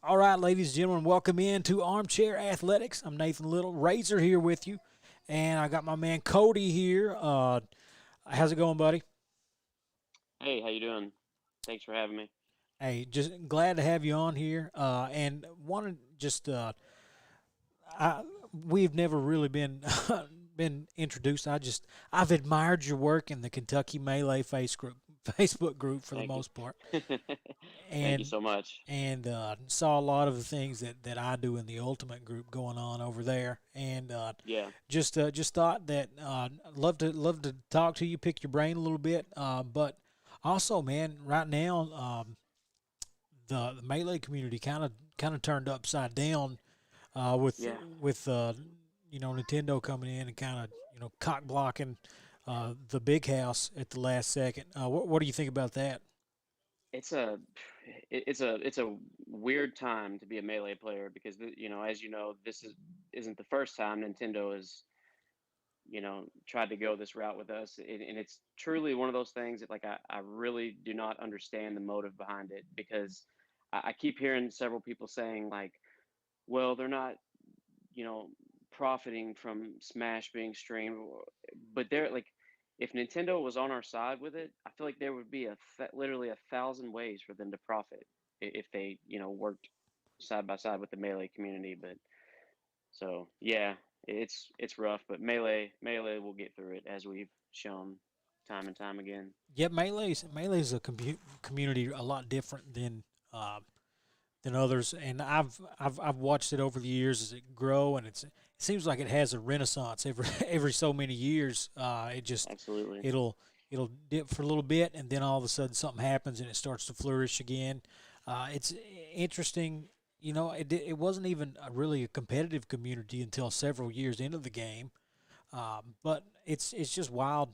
All right, ladies and gentlemen, welcome in to Armchair Athletics. I'm Nathan Little, Razor here with you, and I got my man Kodey here. How's it going, buddy? Hey, how you doing? Thanks for having me. Hey, just glad to have you on here, and wanted just I we've never really been been introduced. I've admired your work in the Kentucky Melee Facebook group for the Thank you. most part, Thank you and so much. saw a lot of the things that I do in the Ultimate group going on over there, and Yeah, just thought that love to talk to you, pick your brain a little bit, but also, man, right now the melee community kind of turned upside down with yeah. Nintendo coming in and kind of cock blocking the big house at the last second. What do you think about that? It's a it's a weird time to be a melee player because as you know, this isn't the first time Nintendo has tried to go this route with us. And it's truly one of those things that, like, I really do not understand the motive behind it, because I keep hearing several people saying, like, well, they're not, you know, profiting from Smash being streamed, but they're like, if Nintendo was on our side with it, I feel like there would be literally 1,000 ways for them to profit if they, worked side by side with the Melee community. But so yeah, it's rough, but Melee will get through it, as we've shown time and time again. Yeah, Melee's a community a lot different than others, and I've watched it over the years as it grow, and it seems like it has a renaissance every every so many years. It just Absolutely. it'll dip for a little bit, and then all of a sudden something happens and it starts to flourish again. It's interesting. It wasn't even really a competitive community until several years into the game. But it's just wild.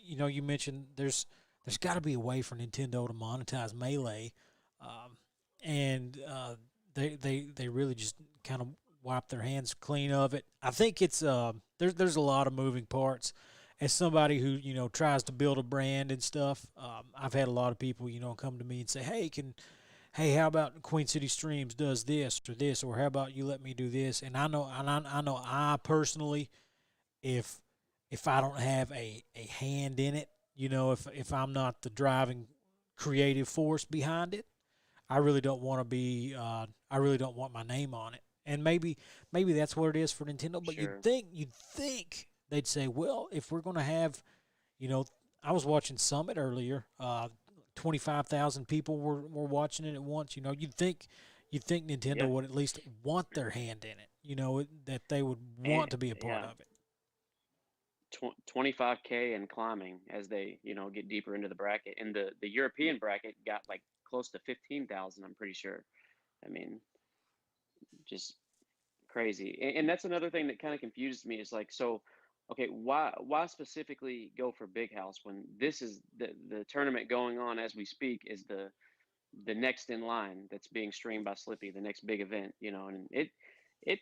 You mentioned there's got to be a way for Nintendo to monetize Melee, um, and they really just kind of wipe their hands clean of it. I think it's there's a lot of moving parts. As somebody who tries to build a brand and stuff, I've had a lot of people come to me and say, hey, how about Queen City Streams does this, or how about you let me do this? And I know I personally, if I don't have a hand in it, if I'm not the driving creative force behind it, I really don't want to be. I really don't want my name on it. And maybe that's what it is for Nintendo. But Sure. you'd think they'd say, well, if we're going to have, you know, I was watching Summit earlier. 25,000 people were watching it at once. You'd think Nintendo Yeah. would at least want their hand in it. That they would And want to be a part yeah, of it. 25K and climbing as they, get deeper into the bracket. And the European bracket got like close to 15,000, I'm pretty sure. I mean, just crazy. And that's another thing that kind of confuses me, is like, so, okay, why specifically go for Big House when this is the tournament going on as we speak, is the next in line that's being streamed by Slippy, the next big event, and it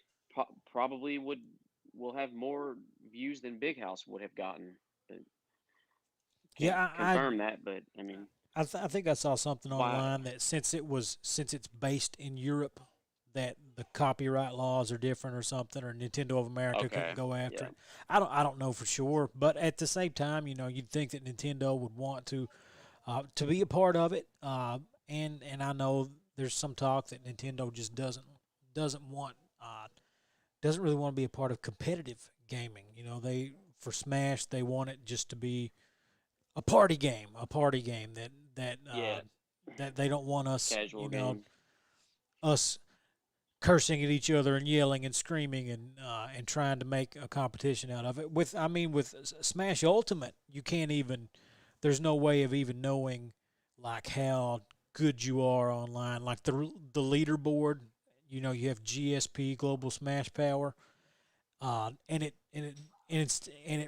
probably will have more views than Big House would have gotten. But can't Yeah, confirm that, but I mean, I think I saw something why? online that since it's based in Europe, that the copyright laws are different or something, or Nintendo of America couldn't Okay, go after yeah, it. I don't know for sure, but at the same time, you'd think that Nintendo would want to be a part of it. And I know there's some talk that Nintendo just doesn't want doesn't really want to be a part of competitive gaming. They for Smash they want it just to be a party game yeah, that they don't want us, casual game. us cursing at each other and yelling and screaming and trying to make a competition out of it. With Smash Ultimate, you can't even. There's no way of even knowing like how good you are online. Like the leaderboard, you have GSP Global Smash Power, and it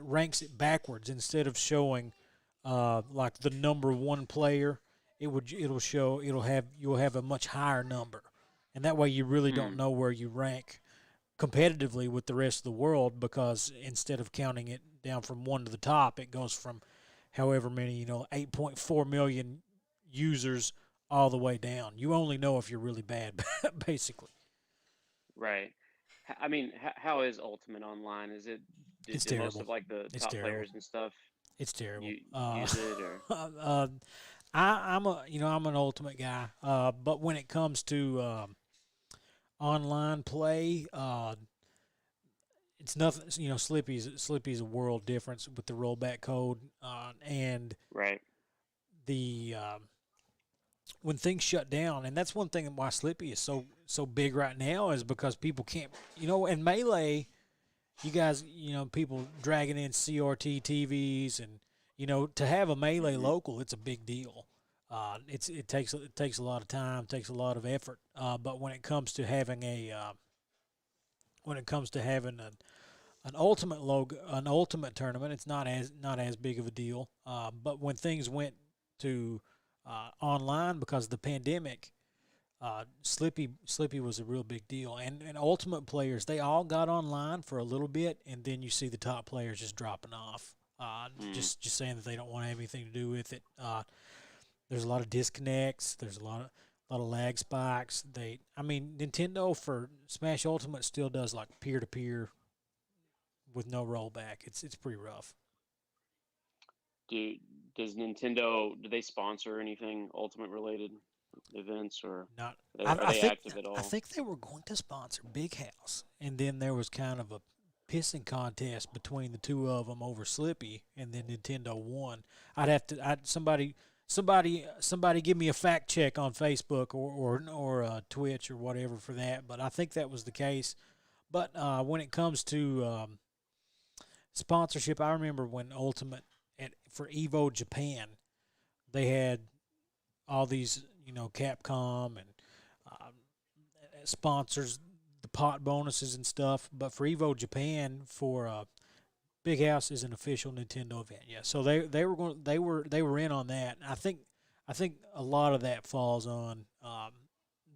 ranks it backwards instead of showing like the number one player. You'll have a much higher number, and that way you really don't Hmm. know where you rank competitively with the rest of the world, because instead of counting it down from one to the top, it goes from however many 8.4 million users all the way down. You only know if you're really bad, basically. Right. I mean, how is Ultimate Online? Is it It's do most terrible. of like the It's top terrible. players and stuff It's terrible. use it, or? Uh, I'm an ultimate guy. But when it comes to online play, it's nothing. Slippy's a world difference with the rollback code, and Right. the when things shut down, and that's one thing why Slippy is so big right now, is because people can't. And Melee, you guys, people dragging in CRT TVs, and to have a Melee Hmm. local, it's a big deal. It takes a lot of time, takes a lot of effort. But when it comes to having an ultimate tournament, it's not as big of a deal. But when things went to online because of the pandemic, Slippy was a real big deal, and Ultimate players they all got online for a little bit, and then you see the top players just dropping off, Mm. just saying that they don't want to have anything to do with it. There's a lot of disconnects. There's a lot of lag spikes. I mean, Nintendo for Smash Ultimate still does like peer to peer with no rollback. It's pretty rough. Do does Nintendo do they sponsor anything Ultimate related events, or Not, are I they think active at I all? think they were going to sponsor Big House, and then there was kind of a pissing contest between the two of them over Slippy, and then Nintendo won. Somebody give me a fact check on Facebook or Twitch or whatever for that. But I think that was the case. But when it comes to sponsorship, I remember when Ultimate for Evo Japan, they had all these, Capcom and uh, sponsors, the pot bonuses and stuff. But for Evo Japan, for Big House is an official Nintendo event. Yeah, so they were in on that. I think a lot of that falls on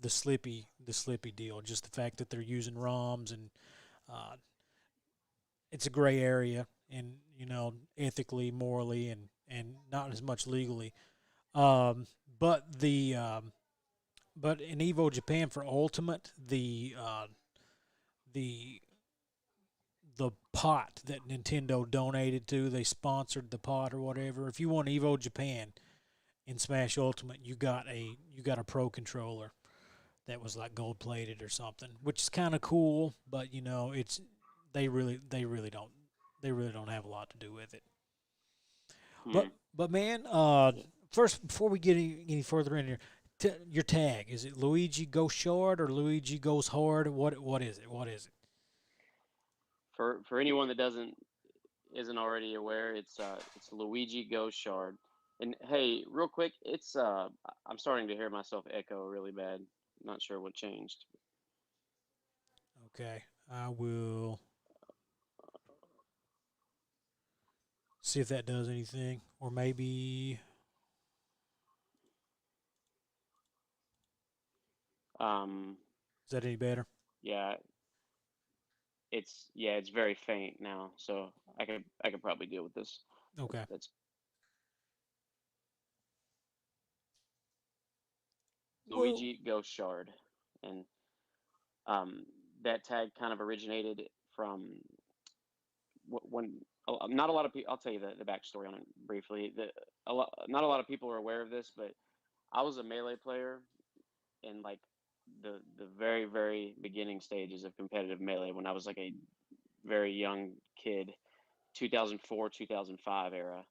the Slippy deal. Just the fact that they're using ROMs and uh, it's a gray area, and ethically, morally, and not as much legally. Um, but but in Evo Japan for Ultimate, the the pot that Nintendo donated to, they sponsored the pot or whatever. If you won Evo Japan in Smash Ultimate, you got a pro controller that was like gold plated or something, which is kind of cool. But it's they really don't have a lot to do with it. But Hmm. but man, first before we get any further in here, your tag, is it Luigi Goes Shard or Luigi Goes Hard? What is it? What is it? For anyone that doesn't isn't already aware, it's Luigi GoShard. And hey, real quick, I'm starting to hear myself echo really bad. Not sure what changed. Okay, I will see if that does anything, or maybe Um, is that any better? yeah, it's very faint now, so I could probably deal with this. Okay, That's well, Luigi GoShard, and um, that tag kind of originated from when not a lot of people. I'll tell you the backstory on it briefly. Not a lot of people are aware of this, but I was a melee player in like the very very beginning stages of competitive melee when I was like a very young kid, 2004 2005 era,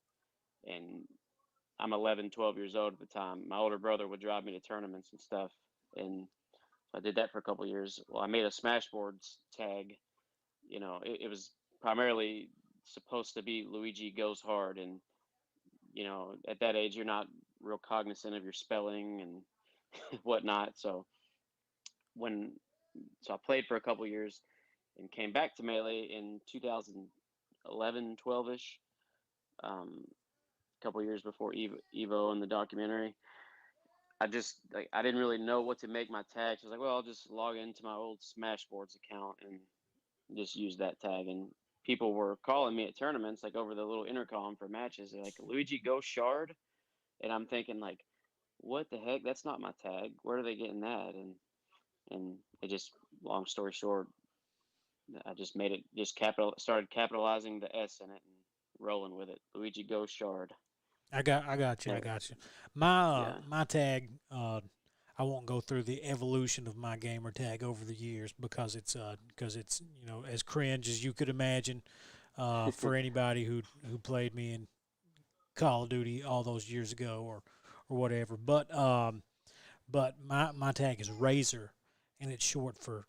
and I'm 11 12 years old at the time. My older brother would drive me to tournaments and stuff, and I did that for a couple of years. Well, I made a Smashboards tag. It was primarily supposed to be Luigi Goes Hard, and at that age you're not real cognizant of your spelling and whatnot. When so I played for a couple years and came back to Melee in 2011, 12ish, a couple years before Evo and the documentary. I just like I didn't really know what to make my tag. So I was like, well, I'll just log into my old Smashboards account and just use that tag. And people were calling me at tournaments, like over the little intercom for matches. They're like, Luigi Go Shard, and I'm thinking like, what the heck? That's not my tag. Where are they getting that? And it just, long story short, I just made it just started capitalizing the S in it and rolling with it. Luigi Go Shard. I got you. I Never, got you. My yeah. my tag. I won't go through the evolution of my gamer tag over the years because it's as cringe as you could imagine for anybody who played me in Call of Duty all those years ago or whatever. But my tag is Razor, and it's Raiser,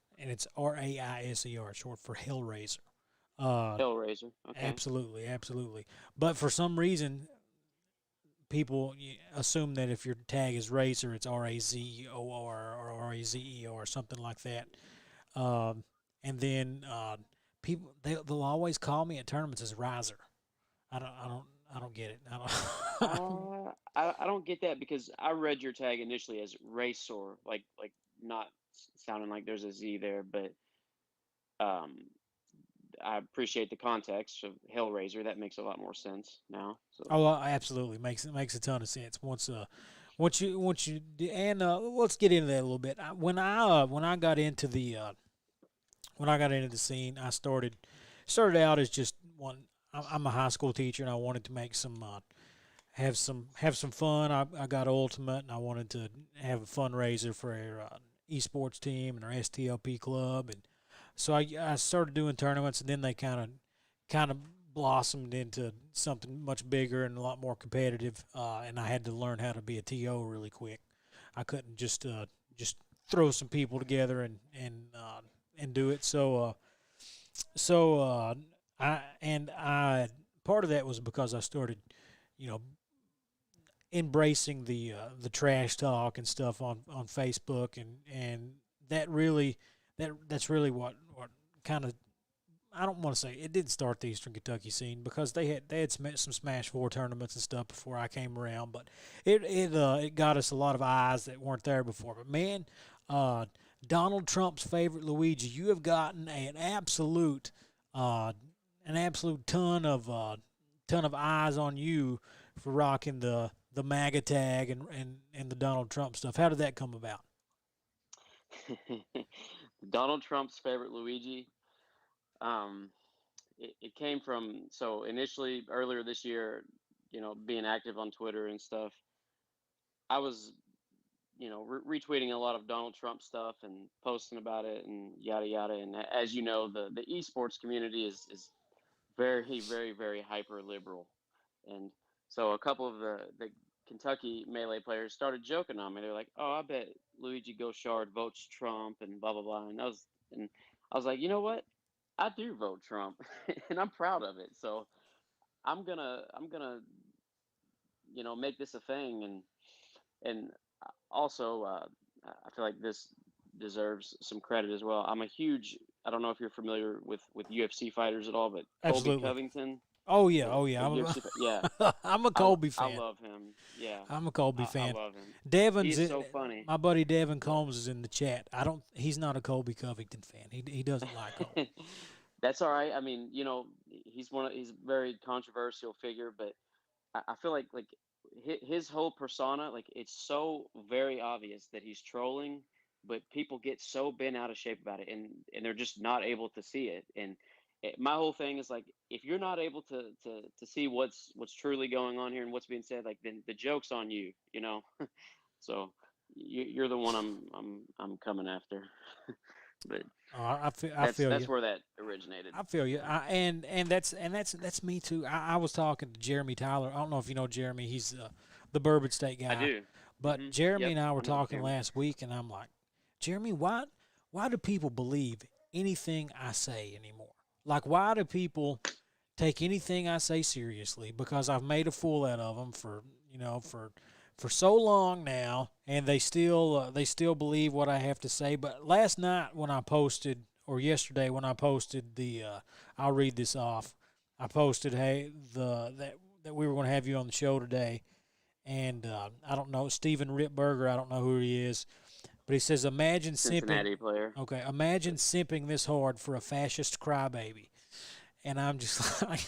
short for Hellraiser. Uh, Hellraiser. Okay. absolutely, absolutely. But for some reason, people assume that if your tag is Razor, it's Razor or Razer or something like that. Um, and then people they'll always call me at tournaments as Riser. I don't I don't I don't get it. I don't. I don't get that because I read your tag initially as racer, like not sounding like there's a Z there, but um, I appreciate the context of Hellraiser. That makes a lot more sense now. So Oh, absolutely makes a ton of sense. Once you and let's get into that a little bit. When I got into the when I got into the scene, I started out as just one. I'm a high school teacher, and I wanted to make some have some fun. I got Ultimate, and I wanted to have a fundraiser for our esports team and our STLP club, and so I started doing tournaments, and then they kind of blossomed into something much bigger and a lot more competitive. And I had to learn how to be a TO really quick. I couldn't just throw some people together and do it. So I part of that was because I started, you know, embracing the trash talk and stuff on Facebook, and that really that's really what kind of, I don't want to say it didn't start the Eastern Kentucky scene, because they had some Smash Four tournaments and stuff before I came around, but it got us a lot of eyes that weren't there before. But man, uh, Donald Trump's favorite Luigi, you have gotten uh, an absolute ton of eyes on you for rocking the MAGA tag and the Donald Trump stuff. How did that come about? Donald Trump's favorite Luigi. Um, it came from, so initially earlier this year, being active on Twitter and stuff. I was, retweeting a lot of Donald Trump stuff and posting about it and yada yada. And as you know, the esports community is very, very, very hyper liberal. And so a couple of the Kentucky Melee players started joking on me. They're like, "Oh, I bet LuigiGoShard votes Trump and blah blah blah." And I was like, you know what? I do vote Trump, and I'm proud of it. So I'm gonna make this a thing. And also, I feel like this deserves some credit as well. I'm a huge, I don't know if you're familiar with UFC fighters at all, but Colby Absolutely. Covington, Oh yeah, the oh yeah. the UFC, yeah, I'm a I Colby I fan. love him. Yeah, I'm a Colby I fan. love him. Devin's He's so funny. my buddy Devin Yeah. Combs is in the chat. I don't. He's not a Colby Covington fan. He doesn't like Colby. That's all right. I mean, he's a very controversial figure, but I feel like his whole persona, like it's so very obvious that he's trolling, but people get so bent out of shape about it, and they're just not able to see it. And my whole thing is like, if you're not able to see what's truly going on here and what's being said, like then the joke's on you, you know. So you're the one I'm coming after. But I that's feel that's you. where that originated. I feel you. That's me too. I was talking to Jeremy Tyler. I don't know if you know Jeremy. He's the Bourbon State I guy. do. But Jeremy Yep, and I were I know talking Jeremy. last week, and I'm like, Jeremy, why do people believe anything I say anymore? Like, why do people take anything I say seriously? Because I've made a fool out of them for for so long now, and they still believe what I have to say. But last night when I posted, or yesterday when I posted I'll read this off. I posted, hey, that we were going to have you on the show today, and I don't know, Steven Rittberger. I don't know who he is, but he says, imagine simping. Cincinnati player. Okay, imagine simping this hard for a fascist crybaby, and I'm just like,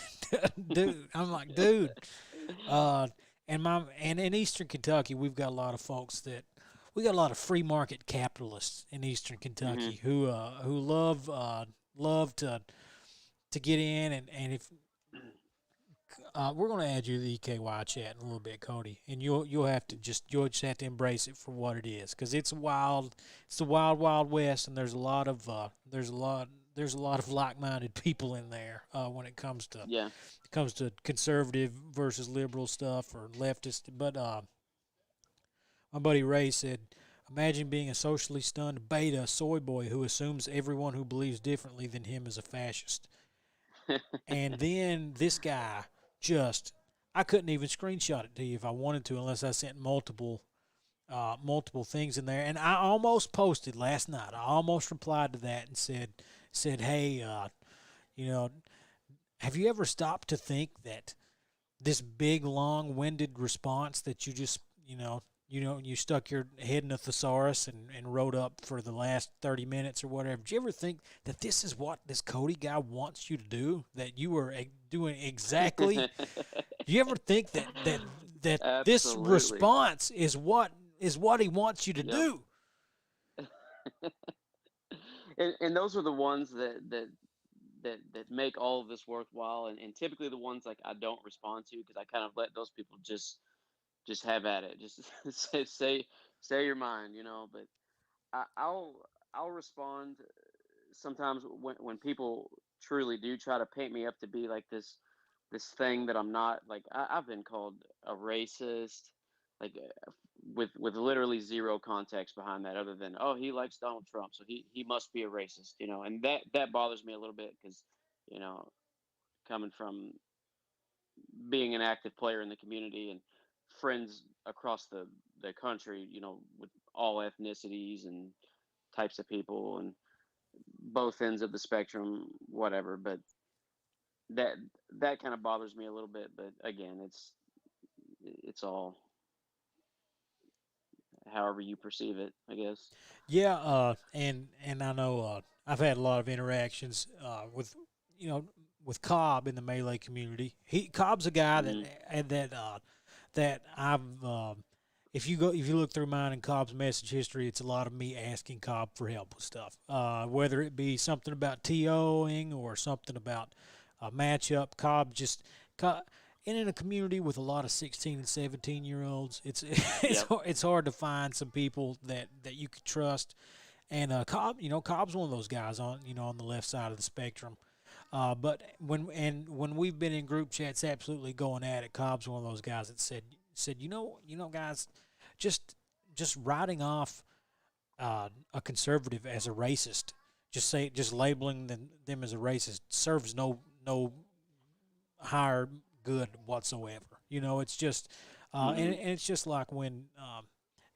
dude. I'm like, dude. Uh, and in Eastern Kentucky, we've got a lot of folks that we got a lot of free market capitalists in Eastern Hmm. Kentucky who love to get in, and if we're going to add you to the EKY chat in a little bit, Cody, and you'll just have to embrace it for what it is, because it's wild. It's the wild wild west, and there's a lot of like-minded people in there when Yeah. it comes to conservative versus liberal stuff or leftist. But my buddy Ray said, imagine being a socially stunned beta soy boy who assumes everyone who believes differently than him is a fascist. And then this guy just, I couldn't even screenshot it to you if I wanted to, unless I sent multiple things in there. And I almost posted last night. I almost replied to that and said, hey, you know, have you ever stopped to think that this big, long-winded response that you just, you stuck your head in a thesaurus and wrote up for the last 30 minutes or whatever. Did you ever think that this is what this Kodey guy wants you to do? That you were doing exactly? Do you ever think that this Absolutely. response is what he wants you to Yep. do? And those are the ones that make all of this worthwhile, and typically the ones like I don't respond to because I kind of let those people just have at it. Just say your mind, But I'll respond sometimes when people truly do try to paint me up to be like this thing that I'm not. Like I've been called a racist, like with literally zero context behind that, other than oh he likes Donald Trump, so he must be a racist, And that bothers me a little bit because you know coming from being an active player in the community and friends across the country, with all ethnicities and types of people and both ends of the spectrum, whatever. But that that kind of bothers me a little bit. But again, it's all however you perceive it, I guess. Yeah, and I know I've had a lot of interactions with you know with Cobb in the Malay community. Cobb's a guy that Hmm. and that I've if you look through mine and Cobb's message history, it's a lot of me asking Cobb for help with stuff, whether it be something about TOing or something about a matchup. Cobb just and in a community with a lot of 16 and 17-year-olds, Yep. it's hard to find some people that you could trust. And Cobb, Cobb's one of those guys on the left side of the spectrum. But when we've been in group chats, absolutely going at it, Cobb's one of those guys that said, guys, just writing off a conservative as a racist, just labeling them as a racist serves no higher good whatsoever. It's just, Hmm. and it's just like when,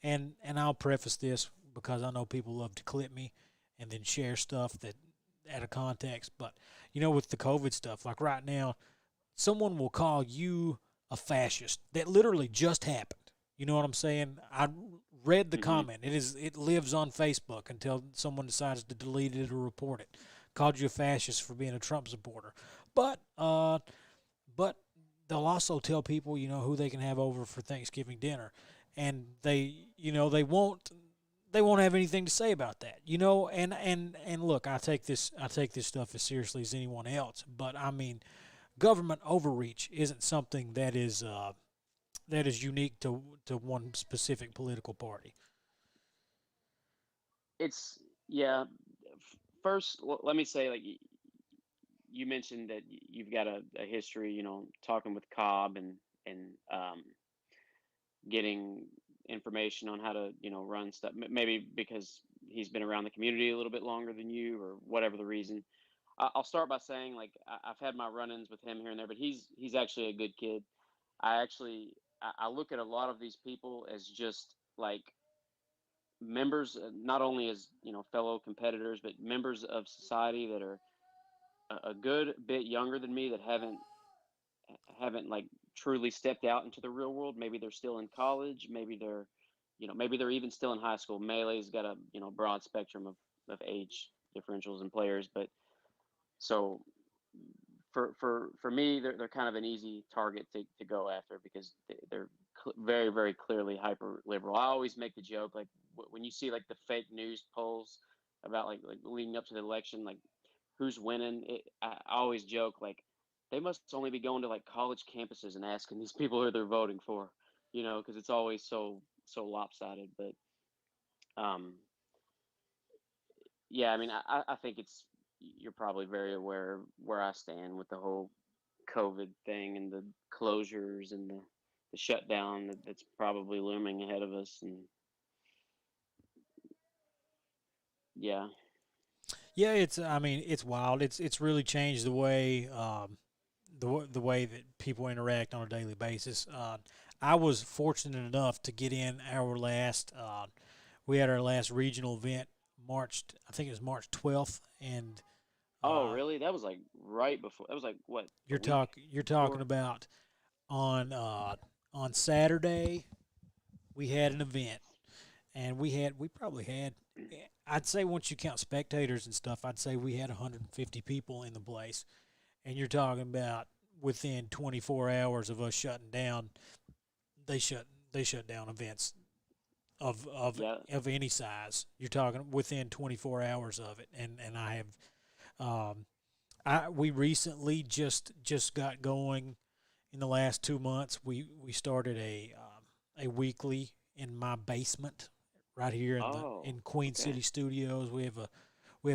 and I'll preface this because I know people love to clip me and then share stuff that out of context. But with the COVID stuff, like right now, someone will call you a fascist. That literally just happened. You know what I'm saying? I read the Hmm. comment. It lives on Facebook until someone decides to delete it or report it. Called you a fascist for being a Trump supporter. But but they'll also tell people, who they can have over for Thanksgiving dinner, and they won't have anything to say about that, and look, I take this stuff as seriously as anyone else, but I mean, government overreach isn't something that is unique to one specific political party. It's yeah. First, let me say, like you mentioned that you've got a history, talking with Cobb and getting information on how to run stuff. Maybe because he's been around the community a little bit longer than you, or whatever the reason. I'll start by saying like I've had my run-ins with him here and there, but he's actually a good kid. I look at a lot of these people as just like members, not only as fellow competitors, but members of society that are a good bit younger than me that haven't like truly stepped out into the real world. Maybe they're still in college. Maybe they're even still in high school. Melee's got a broad spectrum of age differentials and players, but so for me, they're kind of an easy target to go after because they're very very clearly hyper liberal. I always make the joke like when you see like the fake news polls about like leading up to the election, like who's winning. I always joke like they must only be going to like college campuses and asking these people who they're voting for, because it's always so lopsided. But um, yeah, I mean, I think you're probably very aware of where I stand with the whole COVID thing and the closures and the shutdown that's probably looming ahead of us. And yeah. Yeah, I mean, it's wild. It's really changed the way the way that people interact on a daily basis. I was fortunate enough to get in our last. We had our last regional event March. I think it was March 12th, and Oh, uh, really? That was like right before. That was like what, a you're week talking before? about on on Saturday we had an event, and we probably had, I'd say once you count spectators and stuff, I'd say we had 150 people in the place, and you're talking about within 24 hours of us shutting down, they shut they shut down events of of Yeah. of any size. You're talking within 24 hours of it, and I have um, I we recently just got going in the last 2 months. We started a weekly in my basement right here Oh, in Queen okay. City Studios. We have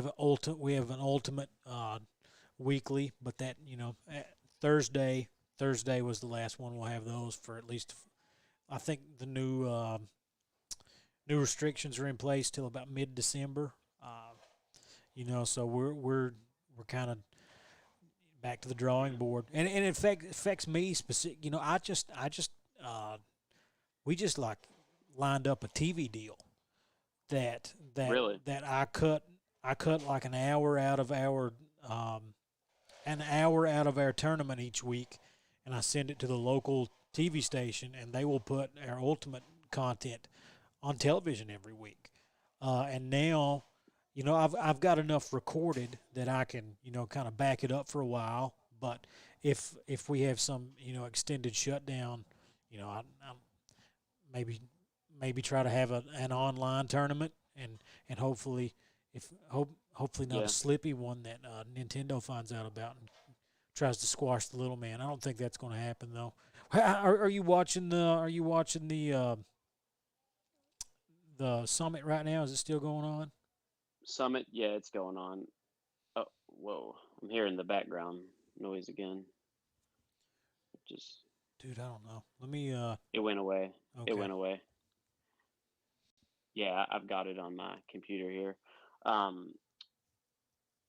an ultimate weekly, but that Thursday Thursday was the last one. We'll have those for at least, I think the new restrictions are in place till about mid December. So we're kind of back to the drawing board, and it affects me specific. Uh, we just like lined up a TV deal that that Really? that I cut like um, an hour out of our tournament each week, and I send it to the local TV station, and they will put our ultimate content on television every week. And now, I've got enough recorded that I can kind of back it up for a while. But if we have some extended shutdown, I maybe maybe try to have an online tournament, and hopefully hopefully not a Yeah. slippy one that Nintendo finds out about and tries to squash the little man. I don't think that's going to happen though. Are you watching the summit right now? Is it still going on? Summit, yeah, it's going on. Oh, whoa. I'm hearing the background noise again. Just Dude, I don't know. Let me it went away. It okay. went away. Yeah, I've got it on my computer here. Um,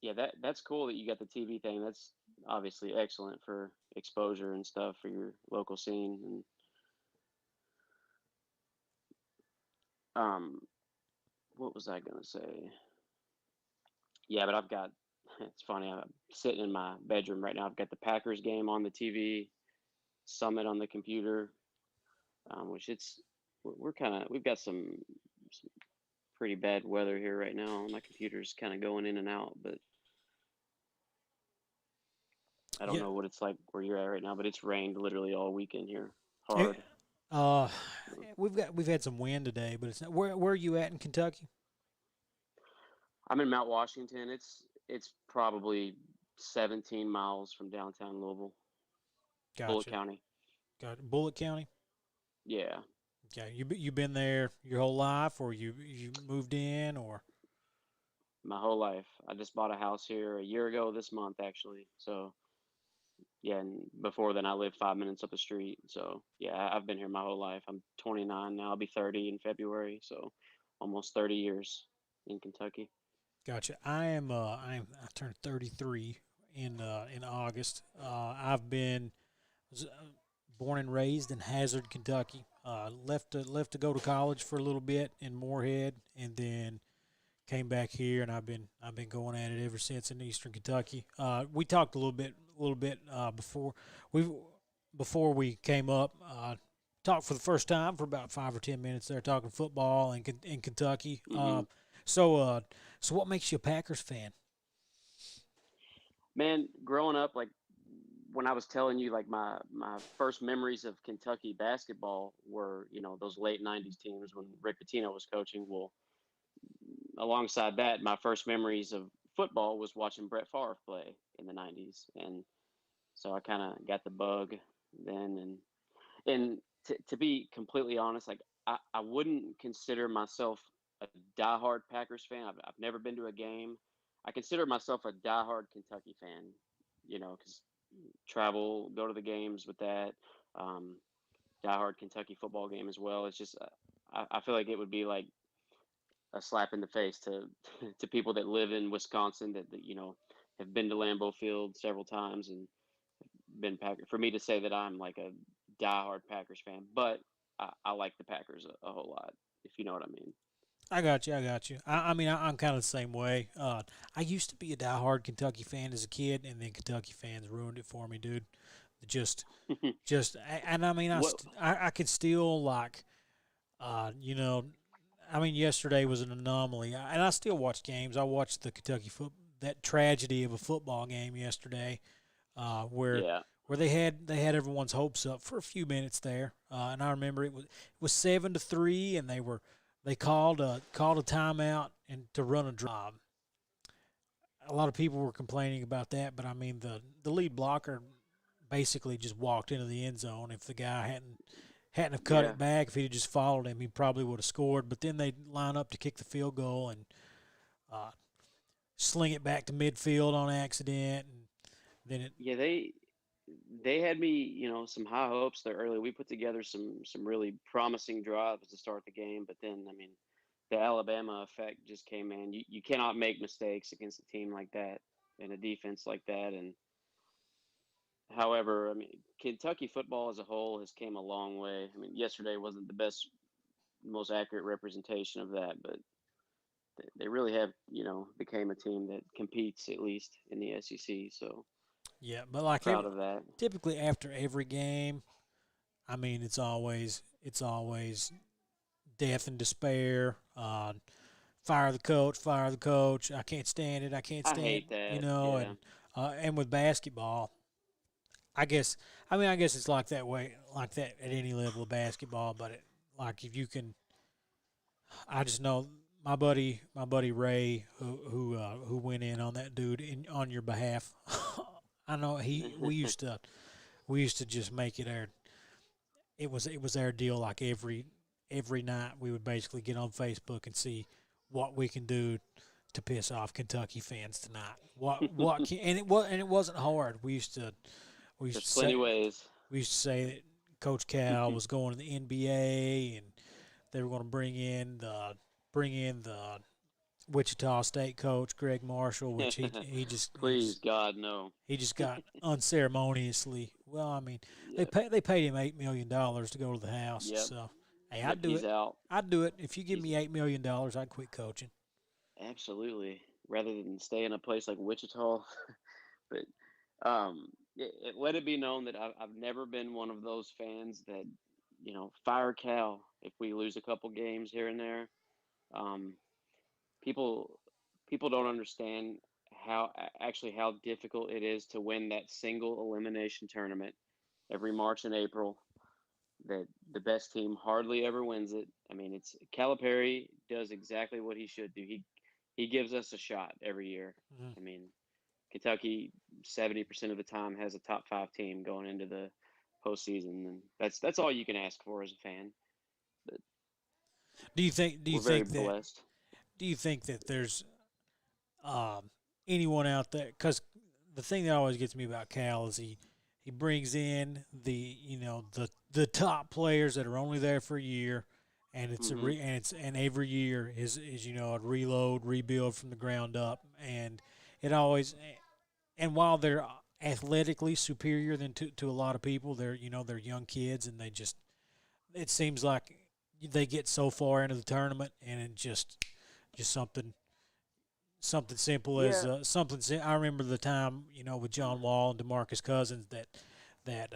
yeah, that's cool that you got the TV thing. That's obviously excellent for exposure and stuff for your local scene. And what was I gonna say? Yeah, but I've got. It's funny. I'm sitting in my bedroom right now. I've got the Packers game on the TV, Summit on the computer, which we're kind of we've got some pretty bad weather here right now. My computer's kind of going in and out, but I don't Yeah. know what it's like where you're at right now. But it's rained literally all weekend here, Eh, hard. Uh, So we've had some wind today, but it's not. Where are you at in Kentucky? I'm in Mount Washington. It's probably 17 miles from downtown Louisville, Bullitt Gotcha. County. Got it. Bullitt County. Yeah, Okay, you been there your whole life, or you moved in, or my whole life. I just bought a house here a year ago this month, actually. So yeah, and before then I lived 5 minutes up the street. So yeah, I've been here my whole life. I'm 29 now. I'll be 30 in February. So almost 30 years in Kentucky. gotcha. I turned 33 in August. I've been was, born and raised in Hazard, Kentucky. Left to go to college for a little bit in Moorhead, and then came back here, and I've been going at it ever since in Eastern Kentucky. We talked a little bit before we came up. Talked for the first time for about 5 or 10 minutes there, talking football in Kentucky. Hmm. So so what makes you a Packers fan? Man, growing up, like when I was telling you, like my first memories of Kentucky basketball were, those late '90s teams when Rick Pitino was coaching. Well, alongside that, my first memories of football was watching Brett Favre play in the '90s, and so I kind of got the bug then. And to be completely honest, like I wouldn't consider myself a diehard Packers fan. I've never been to a game. I consider myself a diehard Kentucky fan, because travel, go to the games with that. Um, diehard Kentucky football game as well. It's just, I feel like it would be like a slap in the face to to people that live in Wisconsin that have been to Lambeau Field several times and been Packer. For me to say that I'm like a diehard Packers fan, but I like the Packers a whole lot, if you know what I mean. I got you. I got you. I mean, I'm kind of the same way. I used to be a diehard Kentucky fan as a kid, and then Kentucky fans ruined it for me, dude. Just, and I mean, What? I could still like, you know, I mean, yesterday was an anomaly, and I still watch games. I watched the Kentucky foot that tragedy of a football game yesterday, where Yeah, they had everyone's hopes up for a few minutes there, and I remember it was 7-3, and they called a timeout and to run a drive. A lot of people were complaining about that, but I mean the lead blocker basically just walked into the end zone. If the guy hadn't have cut yeah. it back, if he'd just followed him, he probably would have scored. But then they line up to kick the field goal and uh, sling it back to midfield on accident, and then it. Yeah, they had me, some high hopes there early. We put together some really promising drives to start the game, but then I mean, the Alabama effect just came in. You cannot make mistakes against a team like that and a defense like that. And however, I mean, Kentucky football as a whole has came a long way. I mean, yesterday wasn't the best, most accurate representation of that, but they really have, became a team that competes at least in the SEC. So Yeah, but like proud of that. typically after every game, I mean it's always death and despair. Fire the coach. I can't stand it. I can't I stand hate that. and Yeah. and with basketball, I guess it's like that way, like that at any level of basketball. But like if you can, I just know my buddy Ray, who went in on that dude on your behalf. I know we used to just make it our it was our deal. Like every night we would basically get on Facebook and see what we can do to piss off Kentucky fans tonight. What can, and it wasn't hard. We used There's to plenty say ways. we used to say that Coach Cal was going to the NBA, and they were going to bring in the Wichita State coach Greg Marshall, which Please, God, no. he just got unceremoniously. Well, I mean, they Yep. paid him $8 million to go to the house. Yep. So, hey, Yep. I'd do He's it. out. I'd do it if you give He's me $8 million. I'd quit coaching. absolutely rather than stay in a place like Wichita. But let it be known that I've never been one of those fans that fire Cal if we lose a couple games here and there. Um, people people don't understand actually how difficult it is to win that single elimination tournament every March and April. That the best team hardly ever wins it. I mean, it's Calipari does exactly what he should do. He gives us a shot every year. Mhm. I mean, Kentucky 70% of the time has a top five team going into the postseason, and that's all you can ask for as a fan. But Do you think? Do you we're very think that? blessed. Do you think that there's um, anyone out there? Because the thing that always gets me about Cal is he brings in the top players that are only there for a year, and Hmm. and every year is a reload, rebuild from the ground up, and it always and while they're athletically superior than to a lot of people, they're young kids, and it seems like they get so far into the tournament, and it just something simple as Yeah, I remember the time with John Wall and DeMarcus Cousins that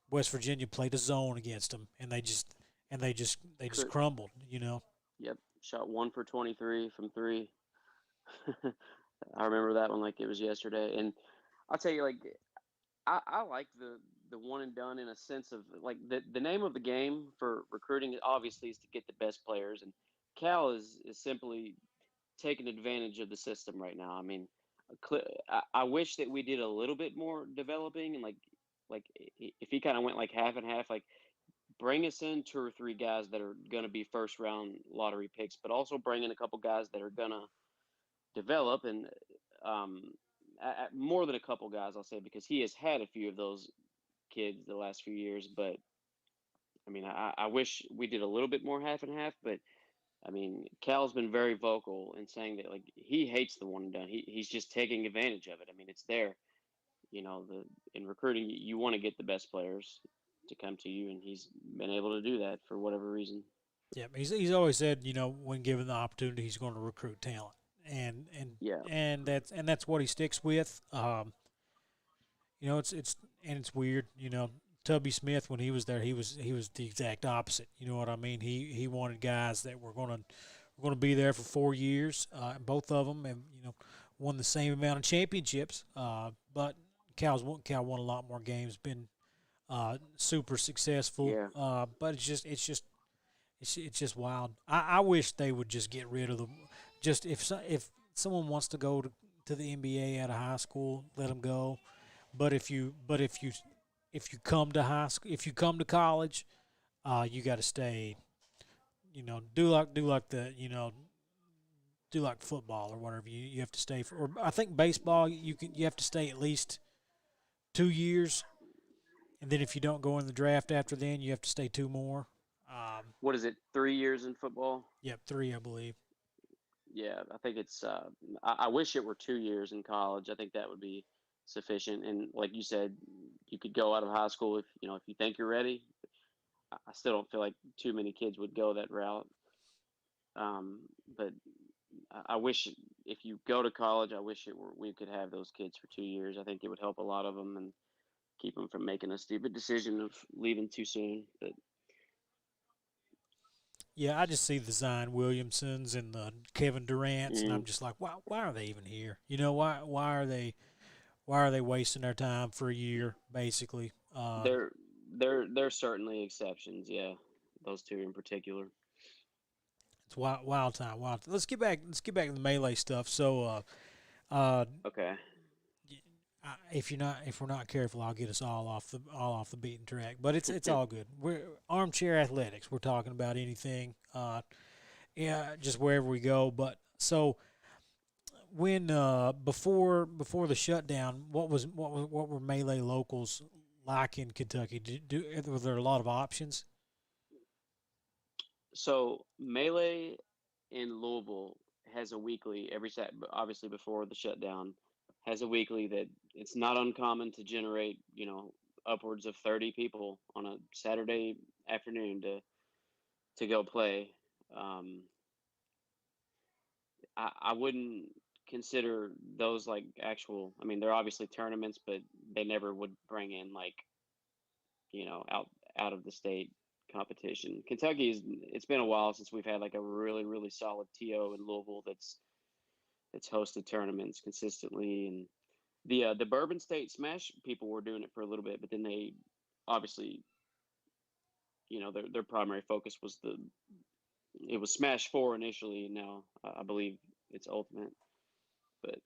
West Virginia played a zone against them, and they just could. crumbled. You know. Yep, shot 1 for 23 from three. I remember that one like it was yesterday. And I'll tell you, like I like the one and done in a sense of like the name of the game for recruiting obviously is to get the best players, and Cal is simply taking advantage of the system right now. I mean, I wish that we did a little bit more developing and like if he kind of went like half and half, like bring us in two or three guys that are going to be first round lottery picks, but also bring in a couple guys that are going to develop and um, more than a couple guys, I'll say, because he has had a few of those kids the last few years. But I mean, I wish we did a little bit more half and half. But I mean, Cal's been very vocal in saying that like he hates the one and done. He's just taking advantage of it. I mean, it's there. The in recruiting, you want to get the best players to come to you, and he's been able to do that for whatever reason. Yeah, he's always said, when given the opportunity, he's going to recruit talent, and and Yeah. and that's what he sticks with. It's weird. Tubby Smith, when he was there, he was the exact opposite. You know what I mean? He wanted guys that were going to be there for 4 years. Both of them have won the same amount of championships. But Cal won a lot more games, been super successful. Yeah. But it's just wild. I wish they would just get rid of the. Just if someone wants to go to the NBA out of high school, let them go. But if you come to high school, if you come to college, you got to stay. Do like football or whatever. You have to stay for. Or I think baseball you have to stay at least 2 years, and then if you don't go in the draft after then, you have to stay two more. What is it? 3 years in football? Yep, three I believe. Yeah, I think it's. I wish it were 2 years in college. I think that would be sufficient. And like you said, you could go out of high school if you think you're ready. I still don't feel like too many kids would go that route. But I wish if you go to college, I wish we could have those kids for 2 years. I think it would help a lot of them and keep them from making a stupid decision of leaving too soon. But Yeah, I just see the Zion Williamsons and the Kevin Durant's, and mm, I'm just like, why are they even here? Why are they wasting their time for a year, basically? they're they're certainly exceptions. Yeah, those two in particular. It's wild time, wild. Let's get back to the melee stuff. So, uh, Okay. if we're not careful, I'll get us all off the beaten track. But it's all good. We're armchair athletics. We're talking about anything, yeah, just wherever we go. But so when before the shutdown, what were melee locals like in Kentucky? Were there a lot of options? So Melee in Louisville has a weekly every Sat. Obviously, before the shutdown, has a weekly that it's not uncommon to generate, upwards of 30 people on a Saturday afternoon to go play. Um, I wouldn't consider those like actual. I mean, they're obviously tournaments, but they never would bring in like out of the state competition. Kentucky's it's been a while since we've had like a really solid TO in Louisville that's hosted tournaments consistently. And the Bourbon State Smash people were doing it for a little bit, but then they obviously their primary focus was the it was Smash 4 initially, and now I believe it's Ultimate. But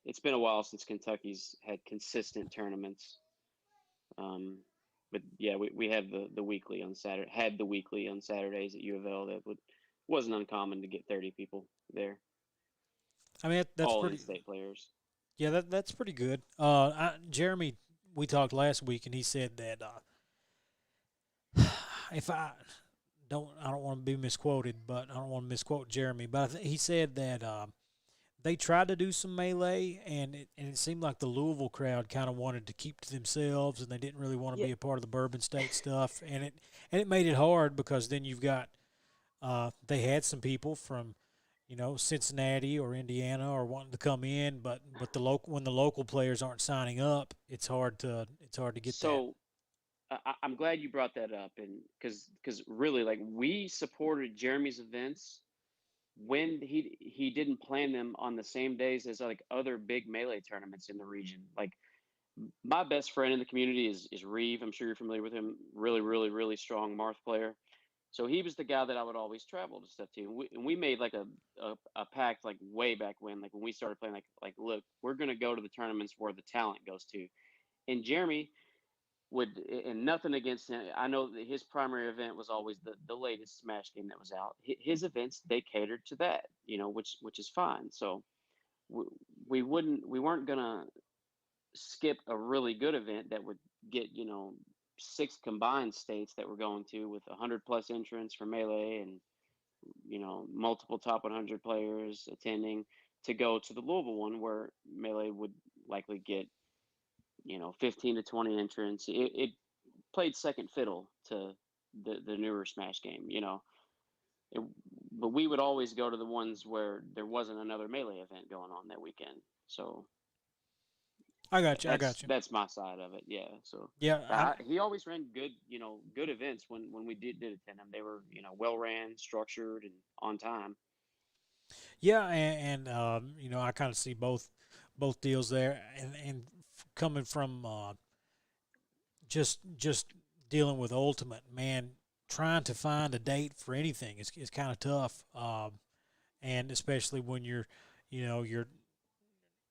it's been a while since Kentucky's had consistent tournaments. Um, but yeah, we have the weekly on Saturday. Had the weekly on Saturdays at U of L. That wasn't uncommon to get 30 people there, I mean, that's all pretty. in-state players. Yeah, that's pretty good. Jeremy, we talked last week, and he said that if I don't want to be misquoted, but I don't want to misquote Jeremy, but he said that they tried to do some melee, and it seemed like the Louisville crowd kind of wanted to keep to themselves, and they didn't really want to Yeah. be a part of the Bourbon State stuff, and it made it hard because then you've got they had some people from Cincinnati or Indiana or wanting to come in, but when the local players aren't signing up, it's hard to get that. So I'm glad you brought that up, and because really, like we supported Jeremy's events when he didn't plan them on the same days as like other big melee tournaments in the region. Like my best friend in the community is Reeve. I'm sure you're familiar with him. Really strong Marth player. So he was the guy that I would always travel to stuff to. And we made like a pact like way back like when we started playing, like look, we're gonna go to the tournaments where the talent goes to. And Jeremy would, and nothing against him. I know that his primary event was always the latest Smash game that was out. His events they catered to that, which is fine. So we, we weren't gonna skip a really good event that would get six combined states that we're going to with 100 plus entrants for melee and multiple top 100 players attending to go to the Louisville one where melee would likely get 15 to 20 entrants. It played second fiddle to the newer Smash game. It, but we would always go to the ones where there wasn't another melee event going on that weekend. So I got you. I that's got you. that's my side of it. Yeah. So Yeah, he always ran good, good events when we did attend them. They were, well ran, structured, and on time. yeah, I kind of see both deals there, and coming from just dealing with Ultimate, man, trying to find a date for anything is kind of tough, and especially when you're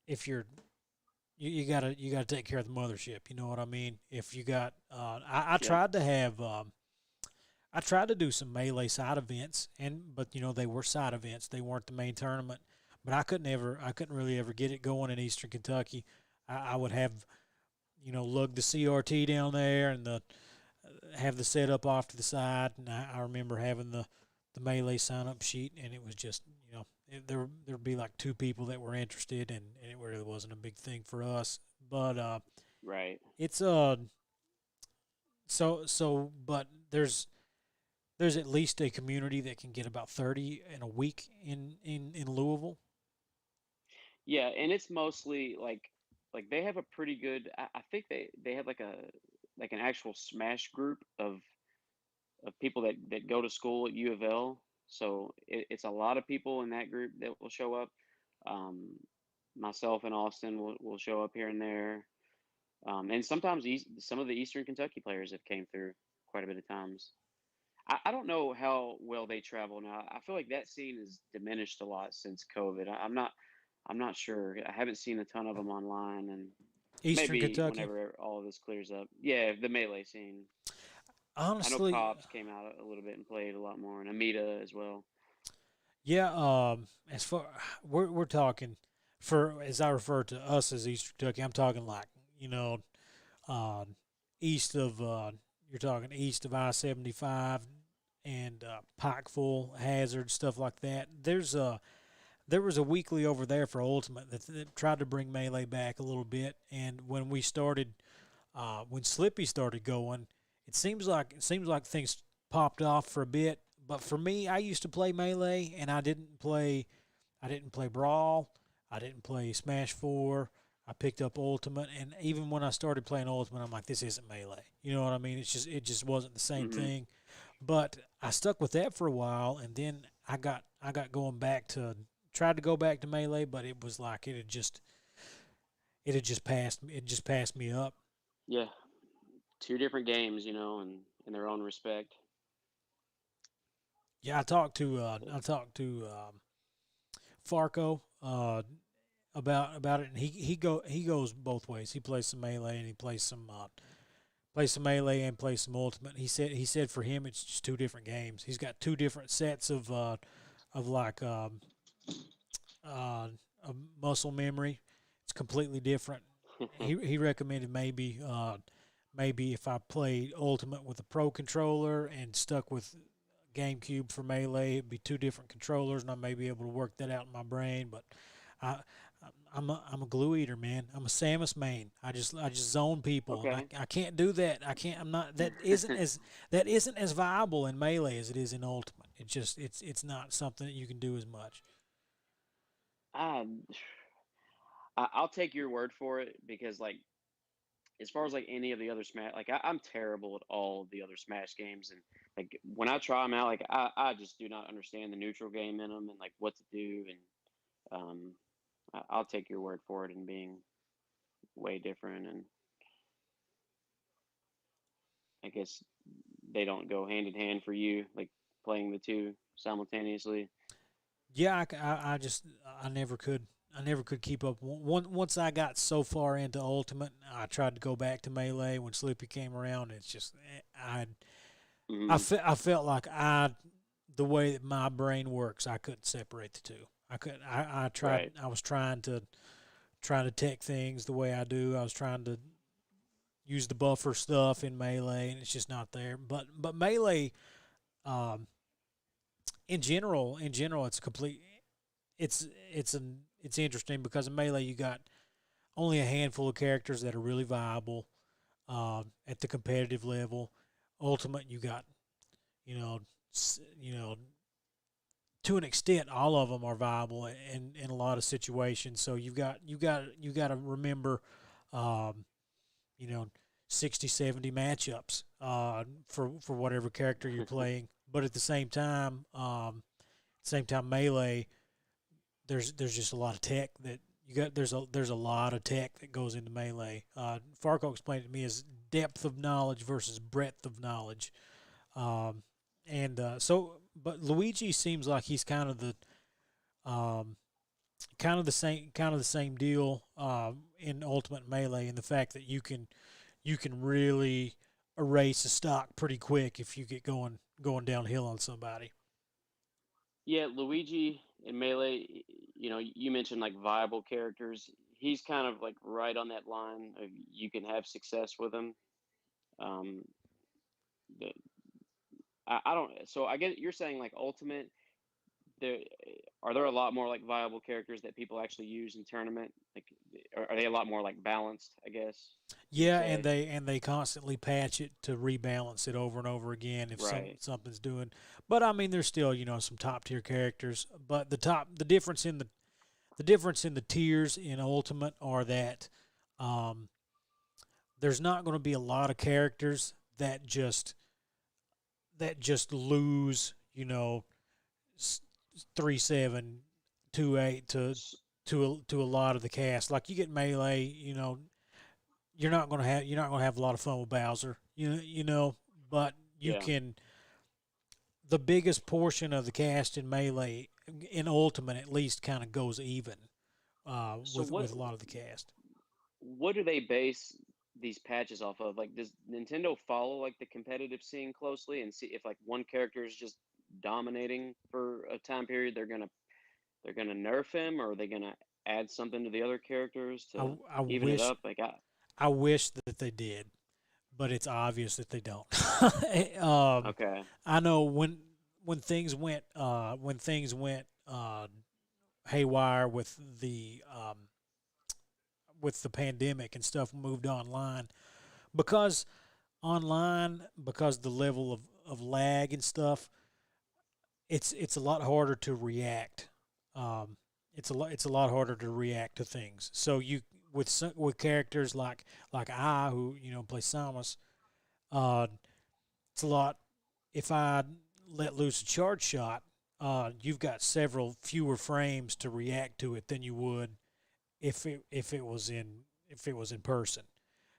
if you're you gotta take care of the mothership. You know what I mean? If you got, I Yep. tried to have. I tried to do some melee side events, but they were side events. They weren't the main tournament. But I couldn't really ever get it going in Eastern Kentucky. I would have, lug the CRT down there and have the setup off to the side. And I remember having the melee sign up sheet, and it was just, there'd be like two people that were interested, and it really wasn't a big thing for us. But Right. it's but there's at least a community that can get about 30 in a week in Louisville. Yeah, and it's mostly like they have a pretty good. I think they have like an actual Smash group of people that go to school at U of L. So it's a lot of people in that group that will show up. Um, Myself and Austin will show up here and there, and sometimes some of the Eastern Kentucky players have came through quite a bit of times. I don't know how well they travel now. I feel like that scene has diminished a lot since COVID. I'm not sure. I haven't seen a ton of them online, and Eastern maybe Kentucky. whenever all of this clears up. Yeah, the melee scene. I know Honestly, Cobbs came out a little bit and played a lot more, and Amita as well. yeah. As far we're talking for as I refer to us as Eastern Kentucky, I'm talking like uh, east of you're talking east of I-75 and Pikeville, Hazard, stuff like that. There was a weekly over there for Ultimate that tried to bring melee back a little bit, and when we started, when Slippy started going, it seems like things popped off for a bit. But for me, I used to play melee, and I didn't play Brawl, I didn't play Smash 4. I picked up Ultimate, and even when I started playing Ultimate, I'm like, this isn't melee. You know what I mean? It just wasn't the same Hmm. thing. But I stuck with that for a while, and then I got going back to tried to go back to melee, but it was like it just passed me up. Yeah, two different games, and in their own respect. Yeah, I talked to Farco about it, and he goes both ways. He plays some melee and he plays some melee and plays some ultimate. He said for him it's just two different games. He's got two different sets of like uh, of muscle memory. It's completely different. He recommended maybe if I played ultimate with a pro controller and stuck with GameCube for melee, it'd be two different controllers, and I may be able to work that out in my brain. But I, I'm a glue eater, man. I'm a Samus main. I just zone people, and I, Okay. I can't do that. I can't. I'm not. That isn't as viable in melee as it is in ultimate. It's not something that you can do as much. Um, I'll take your word for it because, like, as far as like any of the other Smash, like I'm terrible at all of the other Smash games, and like when I try them out, like I just do not understand the neutral game in them and like what to do, and I'll take your word for it in being way different, and I guess they don't go hand in hand for you, like playing the two simultaneously. Yeah, I never could. I never could keep up. Once I got so far into Ultimate, I tried to go back to Melee when Slippy came around. It's just Hmm. I felt like the way that my brain works, I couldn't separate the two. I could I tried. Right. I was trying to tech things the way I do. I was trying to use the buffer stuff in Melee, and it's just not there. But Melee, um, in general, it's complete. It's interesting because in Melee you got only a handful of characters that are really viable at the competitive level. Ultimate, you got you know, to an extent, all of them are viable in a lot of situations. So you got to remember, um, you know, 60, 70 matchups for whatever character you're playing. But at the same time, melee, there's just a lot of tech that you got. There's a lot of tech that goes into melee. Farco explained it to me as depth of knowledge versus breadth of knowledge. Um, and but Luigi seems like he's um, kind of the same deal in Ultimate Melee, in the fact that you can really erase a stock pretty quick if you get going downhill on somebody. Yeah, Luigi in Melee, you mentioned like viable characters. He's kind of like right on that line of you can have success with him. Um, the, I don't. So I get you're saying like Ultimate. There are there a lot more like viable characters that people actually use in tournament? Like, are they a lot more like balanced? I guess you would Yeah, and say. they constantly patch it to rebalance it over and over again if Right. something's doing. But I mean, there's still some top tier characters. But the difference in the tiers in Ultimate are that um, there's not going to be a lot of characters that just lose 3-7, 2-8 to a lot of the cast. Like you get melee, you're not gonna have a lot of fun with Bowser. But you Yeah. can. The biggest portion of the cast in melee in Ultimate at least kind of goes even So with a lot of the cast. what do they base these patches off of? Like, does Nintendo follow like the competitive scene closely and see if like one character is just dominating for a time period, they're gonna nerf him, or are they gonna add something to the other characters I, to I even it wish up? Like, I wish that they did, but it's obvious that they don't. um, okay, I know when things went haywire with the pandemic and stuff moved online, because because the level of lag and stuff, it's a lot harder to react. Um, it's a lot harder to react to things. So with characters like I, who play Samus, uh, it's a lot. If I let loose a charge shot, you've got several fewer frames to react to it than you would if it was in person.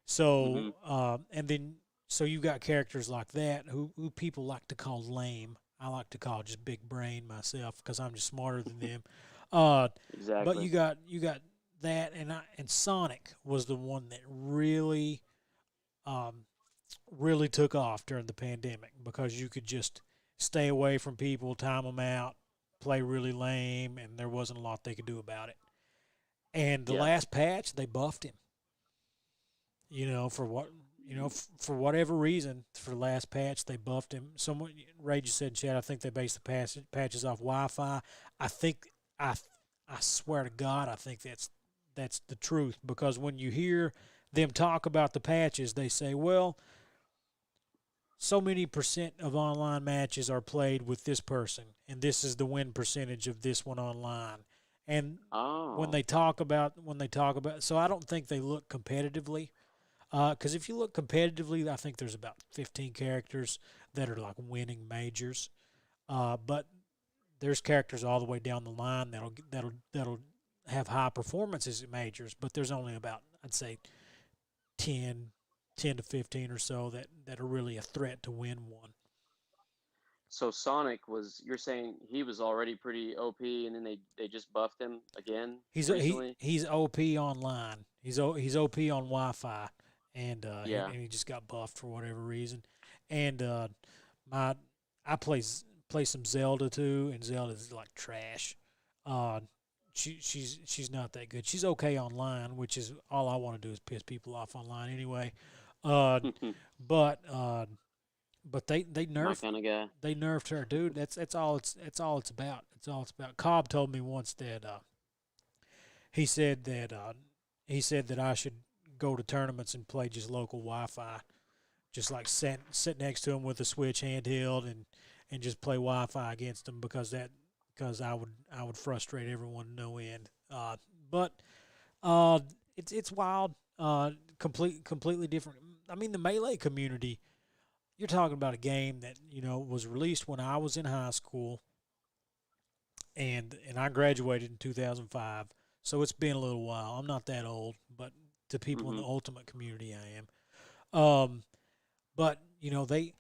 mm-hmm. So you've got characters like that who people like to call lame. I like to call just big brain myself because I'm just smarter than them. Uh, but Exactly. you got that, and Sonic was the one that um, really took off during the pandemic because you could just stay away from people, time them out, play really lame, and there wasn't a lot they could do about it. And the Yeah. last patch, they buffed him. For what for whatever reason, for the last patch they buffed him. Someone Ray just said in chat, I think they based the patches off Wi-Fi. I think I I swear to God, I think that's the truth, because when you hear them talk about the patches, they say, well, so many percent of online matches are played with this person, and this is the win percentage of this one online. And Oh, when they talk about, so I don't think they look competitively. Because if you look competitively, I think there's about 15 characters that are like winning majors. But there's characters all the way down the line that'll have high performances at majors. But there's only about, I'd say, 10, 10 to 15 or so that are really a threat to win one. so Sonic was, you're saying he was already pretty OP, and then they just buffed him again recently? He's OP online. He's OP on Wi-Fi, and Yeah. he just got buffed for whatever reason. And my I play some Zelda too, and Zelda's like trash. Uh, she's not that good. She's okay online, which is all I want to do is piss people off online anyway. Uh, but uh, but My kind of guy. they nerfed her, dude. That's all it's about. That's all it's about. Cobb told me once that he said that I should go to tournaments and play just local Wi-Fi, just like sit next to them with a Switch handheld and just play Wi-Fi against them because I would frustrate everyone no end. But uh, it's wild. Completely different. I mean, the Melee community. You're talking about a game that was released when I was in high school, and I graduated in 2005. So it's been a little while. I'm not that old, but to people in the Hmm. Ultimate community, I am. But they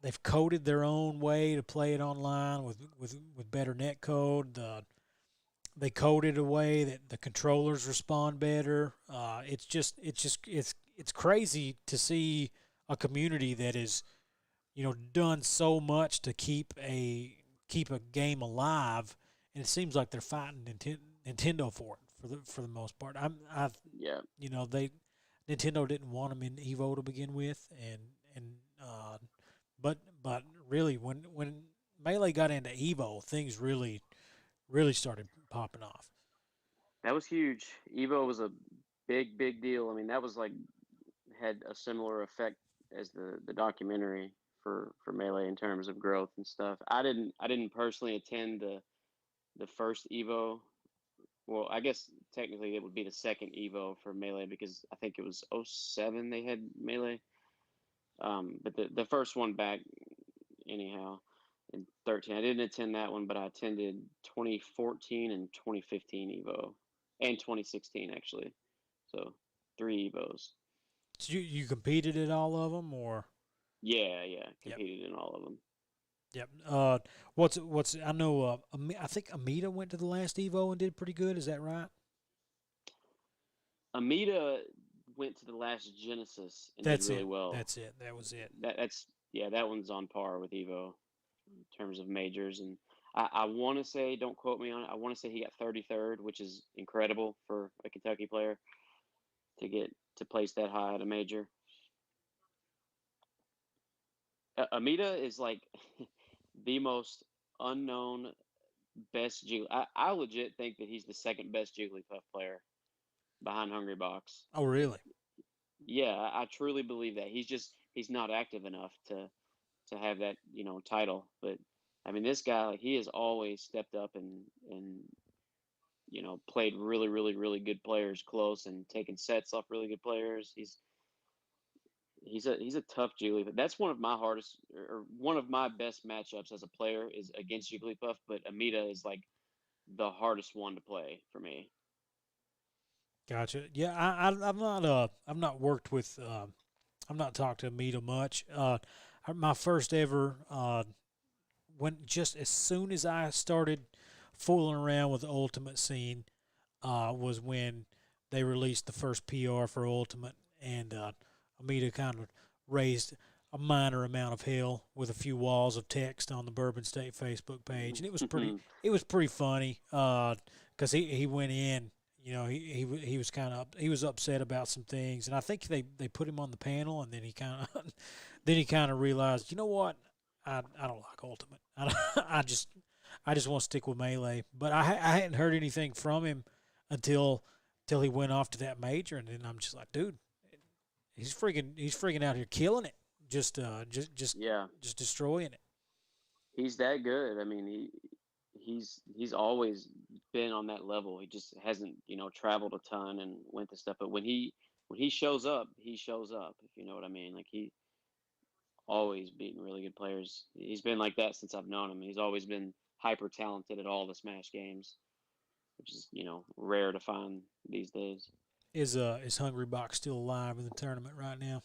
they've coded their own way to play it online with better net code. They coded a way that the controllers respond better. It's crazy to see a community that is done so much to keep a game alive, and it seems like they're fighting Nintendo for it for the most part. I've Yeah, they Nintendo didn't want them in Evo to begin with, and uh, but really when Melee got into Evo, things really started popping off. that was huge. Evo was a big deal. I mean, that was like had a similar effect as the documentary for Melee in terms of growth and stuff. I didn't personally attend the first Evo. Well, I guess technically it would be the second Evo for Melee because I think it was '07 they had Melee. But the first one back anyhow in 13. I didn't attend that one, but I attended 2014 and 2015 Evo and 2016 actually. So 3 Evos. So you competed at all of them, or Yeah, yeah, yep. competed in all of them. Yep. What's I know. I think Amita went to the last Evo and did pretty good. Is that right? Amita went to the last Genesis and did That's really it. well. That's it. That was it. That's yeah, that one's on par with Evo in terms of majors. And I want to say, don't quote me on it. I want to say he got 33rd, which is incredible for a Kentucky player to get to place that high at a major. Amita is like the most unknown best Jiggly. I legit think that he's the second best Jigglypuff player behind Hungry Box. Oh, really? Yeah, I truly believe that. He's not active enough to have that title. But I mean, this guy like he has always stepped up and played really good players close and taken sets off really good players. He's a tough Jigglypuff. That's one of my hardest or one of my best matchups as a player is against Jigglypuff. But Amita is like the hardest one to play for me. Gotcha. Yeah, I've not worked with I've not talked to Amita much. My first ever when just as soon as I started fooling around with the Ultimate scene was when they released the first PR for Ultimate, and Amita kind of raised a minor amount of hell with a few walls of text on the Bourbon State Facebook page, and it was pretty funny because he went in. He was kind of he was upset about some things, and I think they put him on the panel, and then he kind of then he kind of realized, you know what, I don't like Ultimate. I just want to stick with Melee. But I hadn't heard anything from him until he went off to that major, and then I'm just like, dude, he's freaking out here killing it, just Yeah, just destroying it. he's that good. I mean, he's always been on that level. He just hasn't, traveled a ton and went to stuff. But when he shows up, he shows up. If you know what I mean. Like he always beating really good players. He's been like that since I've known him. He's always been hyper talented at all the Smash games, which is rare to find these days. Is Hungry Box still alive in the tournament right now?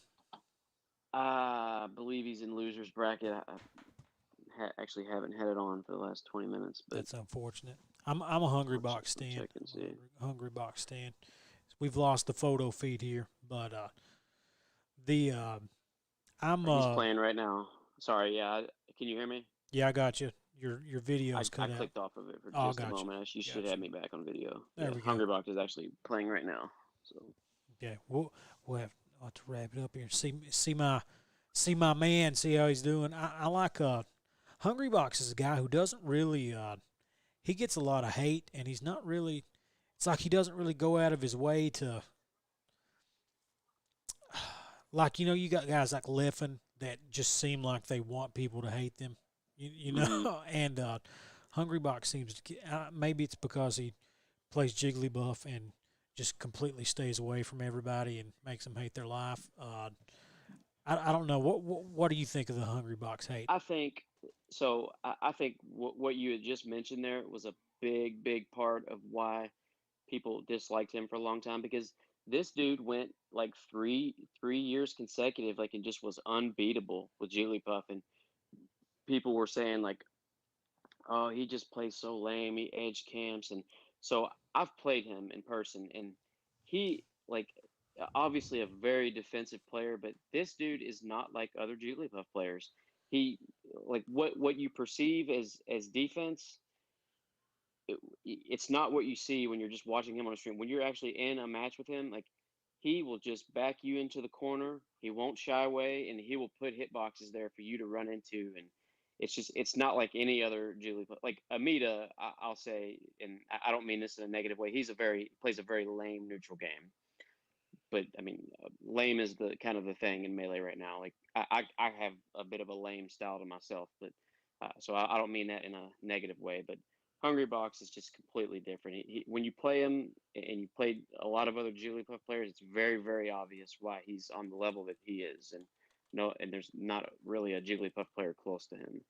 I believe he's in losers bracket. I actually haven't had it on for the last 20 minutes, but That's unfortunate. I'm a Hungry I'll check, Box I'll stand. check and I'm a see. hungry Box stand. We've lost the photo feed here, but the I'm He's playing right now. Sorry, yeah. Can you hear me? yeah, I got you. Your I, video's I cut out. clicked off of it for Oh, just a got you. moment. You should Got have you. me back on video. There Yeah, we go. Hungrybox is actually playing right now. So Okay, we'll have to wrap it up here. See my man. See how he's doing. I like Hungry Box is a guy who doesn't really he gets a lot of hate, and he's not really. It's like he doesn't really go out of his way to like you got guys like Leffen that just seem like they want people to hate them, you Hmm. know. And Hungry Box seems to maybe it's because he plays Jigglypuff and just completely stays away from everybody and makes them hate their life. I don't know what do you think of the Hungry Box hate? I think so. I think what you had just mentioned there was a big part of why people disliked him for a long time because this dude went like three years consecutive, like and just was unbeatable with Jigglypuff, and people were saying like, oh, he just plays so lame. He edge camps, and so I've played him in person, and he like obviously a very defensive player, but this dude is not like other Jigglypuff players. He like what you perceive as defense. It's not what you see when you're just watching him on a stream. When you're actually in a match with him, like he will just back you into the corner. He won't shy away, and he will put hitboxes there for you to run into. And it's not like any other Julie. Like Amita, I'll say, and I don't mean this in a negative way. He's a very plays a very lame neutral game. But I mean, lame is the kind of the thing in Melee right now. Like I have a bit of a lame style to myself, but so I don't mean that in a negative way. But Hungry Box is just completely different. When you play him and you played a lot of other Jigglypuff players, it's very obvious why he's on the level that he is, and no, and there's not really a Jigglypuff player close to him.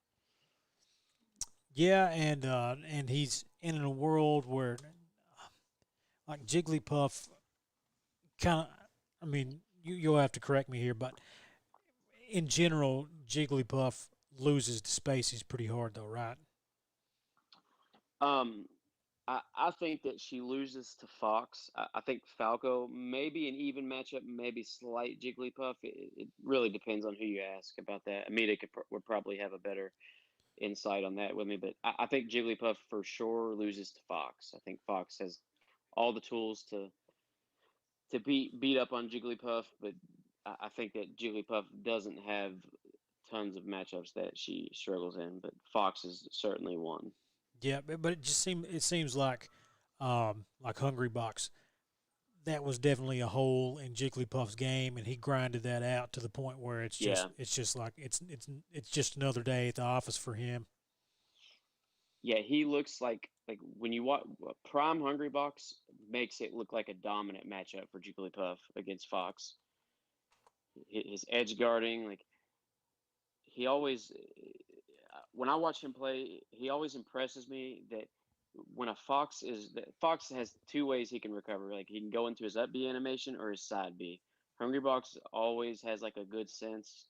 Yeah, and he's in a world where like Jigglypuff kind of. I mean, you'll have to correct me here, but in general, Jigglypuff loses to Spaceys pretty hard, though, right? Um, I think that she loses to Fox. I think Falco maybe an even matchup, maybe slight Jigglypuff. It really depends on who you ask about that. Amita would probably have a better insight on that with me, but I think Jigglypuff for sure loses to Fox. I think Fox has all the tools to beat up on Jigglypuff, but I think that Jigglypuff doesn't have tons of matchups that she struggles in, but Fox is certainly one. Yeah, but it seems like Hungry Box that was definitely a hole in Jigglypuff's game, and he grinded that out to the point where Yeah. it's just like it's just another day at the office for him. Yeah, he looks like when you watch Prime Hungry Box makes it look like a dominant matchup for Jigglypuff against Fox. His edge guarding, like he always, when I watch him play, he always impresses me that when a Fox is that Fox has two ways he can recover. Like he can go into his up B animation or his side B. Hungry Box always has like a good sense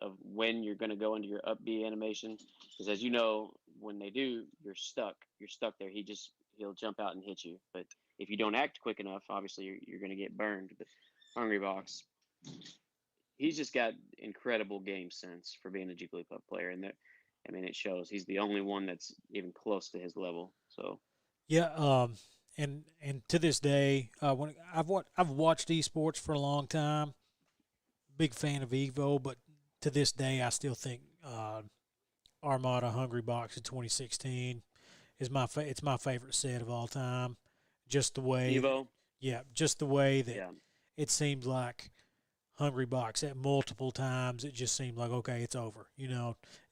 of when you're going to go into your up B animation because as you know, when they do, you're stuck. You're stuck there. He'll jump out and hit you. But if you don't act quick enough, obviously you're going to get burned. But Hungry Box, he's just got incredible game sense for being a Jigglypuff player, and that I mean it shows. He's the only one that's even close to his level. So Yeah, and to this day, when I've watched esports for a long time, big fan of Evo, but to this day, I still think Armada Hungry Box in 2016 is it's my favorite set of all time. Just the way, Evo, yeah, just the way that yeah, it seemed like Hungry Box at multiple times. It just seemed like okay, it's over.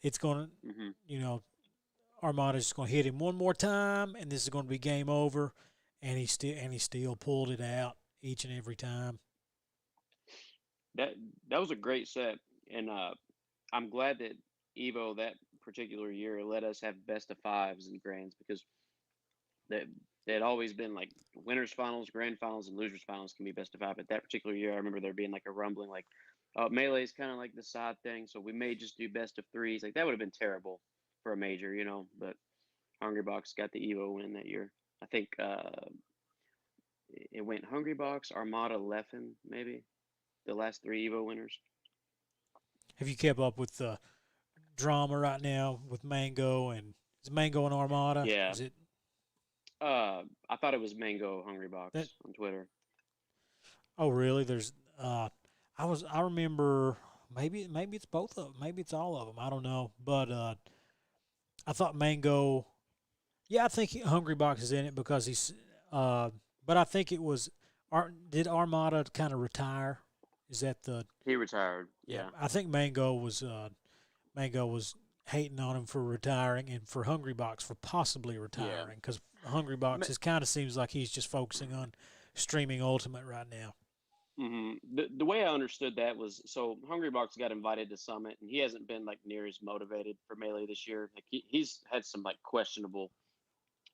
It's gonna, hmm you know, Armada's just gonna hit him one more time, and this is gonna be game over. And he still pulled it out each and every time. that that was a great set, and I'm glad that Evo that particular year let us have best of fives and grands because that they had always been like winners finals, grand finals, and losers finals can be best of five. But that particular year, I remember there being like a rumbling, like melee is kind of like the side thing, so we may just do best of threes. Like that would have been terrible for a major, you know. But Hungry Box got the Evo win that year. I think it went Hungry Box, Armada, Leffen, maybe the last three Evo winners. Have you kept up with the drama right now with Mango and is it Mango and Armada? Yeah, Is it I thought it was Mango Hungry that? Box on Twitter. Oh, really? There's I remember maybe it's both of them. Maybe it's all of them. I don't know, but I thought Mango. Yeah, I think Hungry Box is in it because he's. But I think it was. Did Armada kind of retire Is that the He retired. yeah? Yeah. I think Mango was hating on him for retiring and for Hungry Box for possibly Yeah. retiring because Hungry Box is kind of seems like he's just focusing on streaming Ultimate right now. The way I understood that was so Hungrybox got invited to Summit, and he hasn't been like near as motivated for Melee this year. Like he's had some like questionable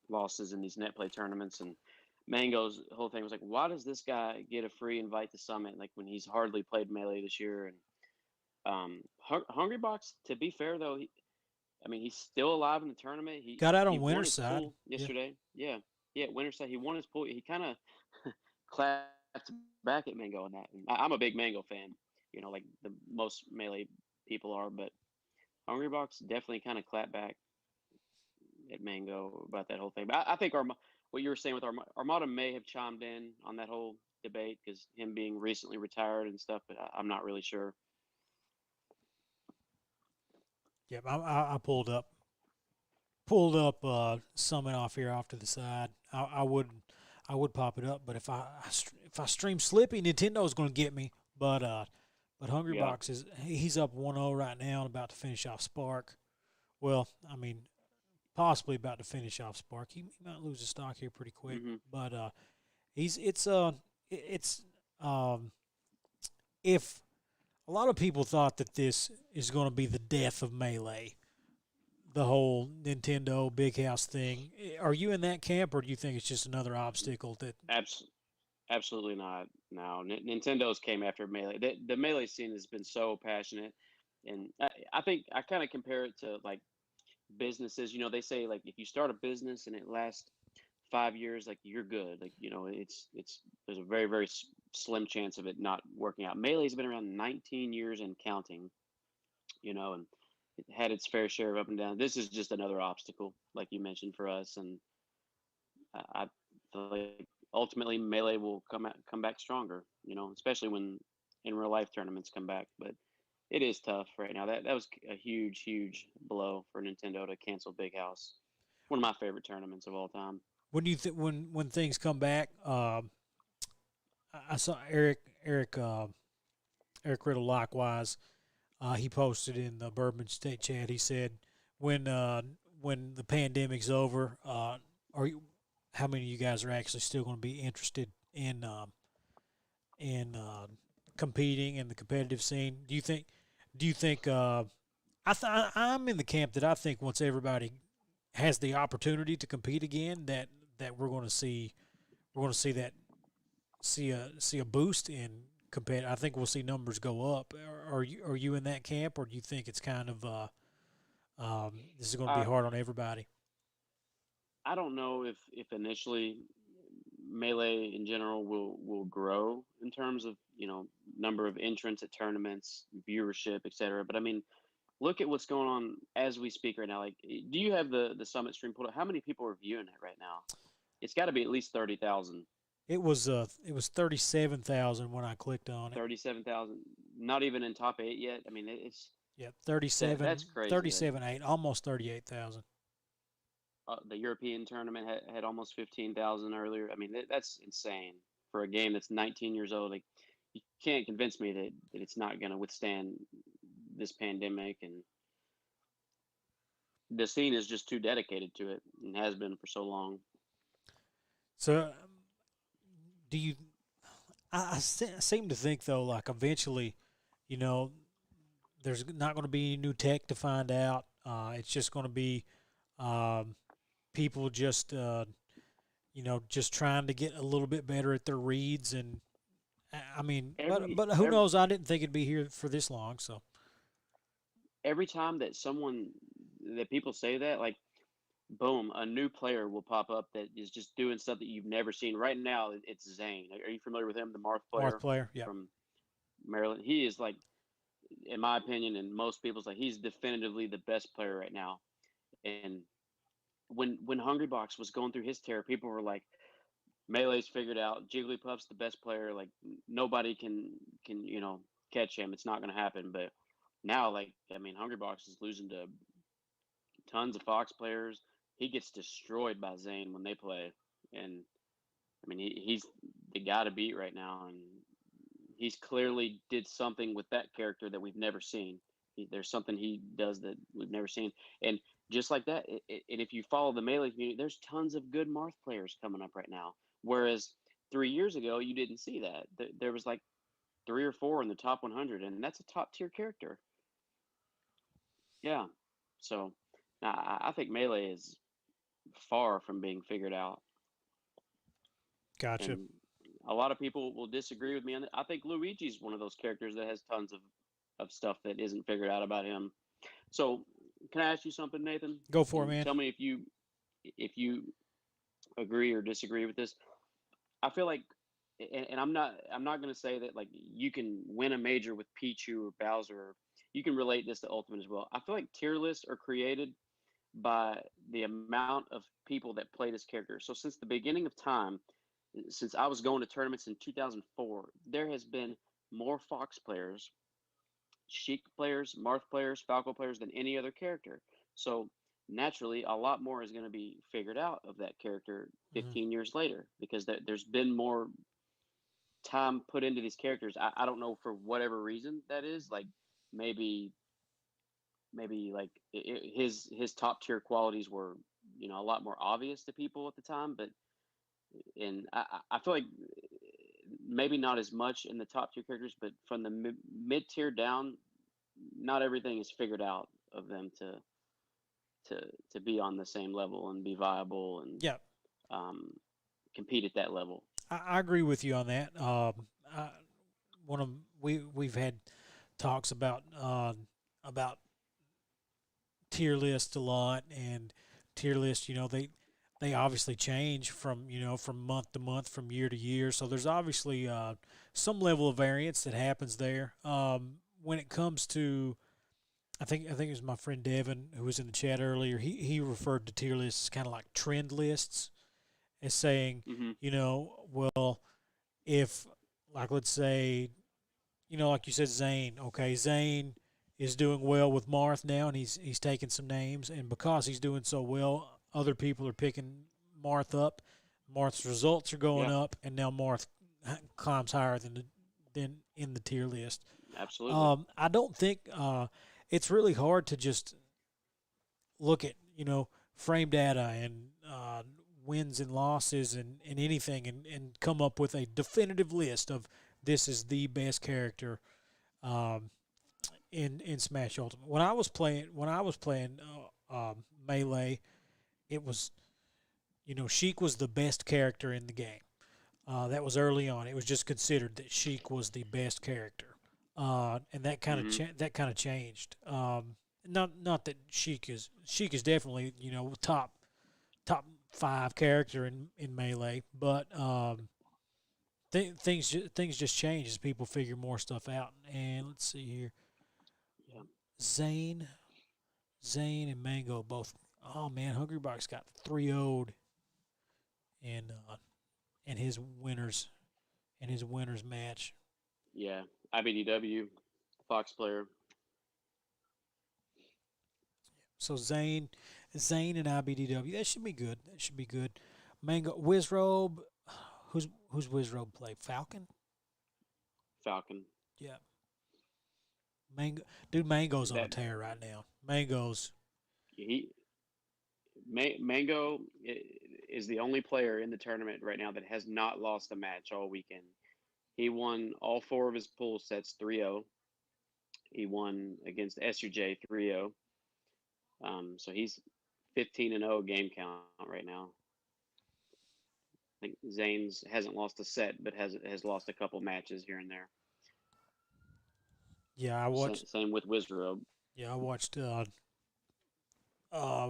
losses in these net play tournaments, and Mango's whole thing was like, why does this guy get a free invite to Summit like when he's hardly played Melee this year? And Hungrybox, to be fair though, I mean he's still alive in the tournament. He Got out he on won winner's his side. pool Yeah. yesterday. Yeah, yeah, winner's side. He won his pool. He kind of clapped back at Mango on that. And I'm a big Mango fan, like the most Melee people are, but Hungrybox definitely kind of clapped back at Mango about that whole thing. But I think what you were saying with Armada may have chimed in on that whole debate because him being recently retired and stuff, but I'm not really sure. Yep. I pulled up Summit off here off to the side. I would pop it up, but if I stream Slippy, Nintendo's going to get me. But Hungry Yeah. Box he's up 1-0 right now and about to finish off Spark. Well, I mean, possibly about to finish off Spark. He might lose a stock here pretty quick, hmm but it's if a lot of people thought that this is going to be the death of Melee, the whole Nintendo big house thing. Are you in that camp, or do you think it's just another obstacle that? Abs- Absolutely not. No, Nintendo's came after Melee. The Melee scene has been so passionate, and I think I kind of compare it to like businesses. They say like if you start a business and it lasts 5 years, like you're good. Like it's there's a very very slim chance of it not working out. Melee's been around 19 years and counting. And it had its fair share of up and down. This is just another obstacle, like you mentioned for us, and I feel like ultimately Melee will come back stronger. Especially when in real life tournaments come back, but. It is tough right now. That was a huge, huge blow for Nintendo to cancel Big House. One of my favorite tournaments of all time. When you when things come back, I saw Eric Riddle likewise. He posted in the Bourbon State chat. He said, when the pandemic's over, are you? How many of you guys are actually still going to be interested in competing in the competitive scene? Do you think? Do you think? I'm in the camp that I think once everybody has the opportunity to compete again, that we're going to see that see a boost in compete. I think we'll see numbers go up. Are you in that camp, or do you think it's kind of this is going to be Uh, hard on everybody? I don't know if initially Melee in general will grow in terms of number of entrants at tournaments, viewership, etc. But I mean, look at what's going on as we speak right now. Like, do you have the Summit stream pulled up? How many people are viewing it right now? It's got to be at least 30,000. It was 37,000 when I clicked on it. 37,000. Not even in top eight yet. I mean, it's Yeah, that's 37, crazy. Like 37, 8, almost 38,000. the European tournament had almost 15,000 earlier. I mean, that's insane for a game that's 19 years old. Like you can't convince me that it's not going to withstand this pandemic, and the scene is just too dedicated to it and has been for so long. So, do you? I seem to think though, like eventually, you know, there's not going to be any new tech to find out. It's just going to be um, people just trying to get a little bit better at their reads. And I mean, but Every but who every knows? I didn't think it'd be here for this long. So every time that people say that, like boom, a new player will pop up that is just doing stuff that you've never seen. Right now, it's Zane. Are you familiar with him, the Marth Marth player player, yeah. from Maryland? He is like, in my opinion, and most people's like, he's definitively the best player right now. And when Hungrybox was going through his tear, people were like, Melee's figured out. Jigglypuff's the best player. Like nobody can catch him. It's not going to happen. But now, like I mean, Hungrybox is losing to tons of Fox players. He gets destroyed by Zane when they play, and I mean he's the guy to beat right now, and he's clearly did something with that character that we've never seen. There's something he does that we've never seen, and just like that, and if you follow the Melee community, there's tons of good Marth players coming up right now. Whereas 3 years ago, you didn't see that. There was like three or four in the top 100, and that's a top tier character. Yeah. So I think Melee is far from being figured out, Gotcha. and a lot of people will disagree with me on that. I think Luigi's one of those characters that has tons of stuff that isn't figured out about him. So, can I ask you something, Nathan? Go for it, And man. tell me if you agree or disagree with this. I feel like, and I'm not going to say that like you can win a major with Pichu or Bowser. You can relate this to Ultimate as well. I feel like tier lists are created by the amount of people that play this character. So since the beginning of time, since I was going to tournaments in 2004, there has been more Fox players, Sheik players, Marth players, Falco players than any other character. So naturally, a lot more is going to be figured out of that character Mhm. 15 years later because there's been more time put into these characters. I don't know for whatever reason that is. Like maybe like his top tier qualities were a lot more obvious to people at the time, but and I feel like maybe not as much in the top tier characters, but from the mid tier down, not everything is figured out of them to to be on the same level and be viable and Yeah, um, compete at that level. I agree with you on that. I, one of we've had talks about tier lists a lot, and tier lists, they obviously change from from month to month, from year to year. So there's obviously some level of variance that happens there. When it comes to, I think it was my friend Devin who was in the chat earlier. He referred to tier lists as kind of like trend lists, as saying, Hmm. well, if, like, let's say, like you said, Zane. Okay, Zane is doing well with Marth now, and he's taking some names, and because he's doing so well, other people are picking Marth up. Marth's results are going Yeah, up, and now Marth climbs higher than in the tier list. absolutely. I don't think it's really hard to just look at frame data and wins and losses and anything, and come up with a definitive list of this is the best character um, in Smash Ultimate. When I was playing Melee, it was Sheik was the best character in the game. That was early on. It was just considered that Sheik was the best character, and that kind of Hmm. changed. Not that Sheik is definitely top five character in Melee, but things just change as people figure more stuff out. And let's see here, Yeah, Zane, Zane and Mango both. Oh man, Hungrybox got 3-0'd in in his winners match. yeah. IBDW, Fox player. So Zane and IBDW. That should be good. That should be good. Mango Wizrobe. Who's Wizrobe play? Falcon. Falcon. Yeah. Mango. Dude, Mango's on a That tear right now. Mango's. he Mango is the only player in the tournament right now that has not lost a match all weekend. He won all four of his pool sets 3-0. He won against SUJ 3-0. So he's 15-0 game count right now. I think Zane's hasn't lost a set, but has lost a couple matches here and there. Yeah, I watched. Same with Wizrobe. Yeah, I watched.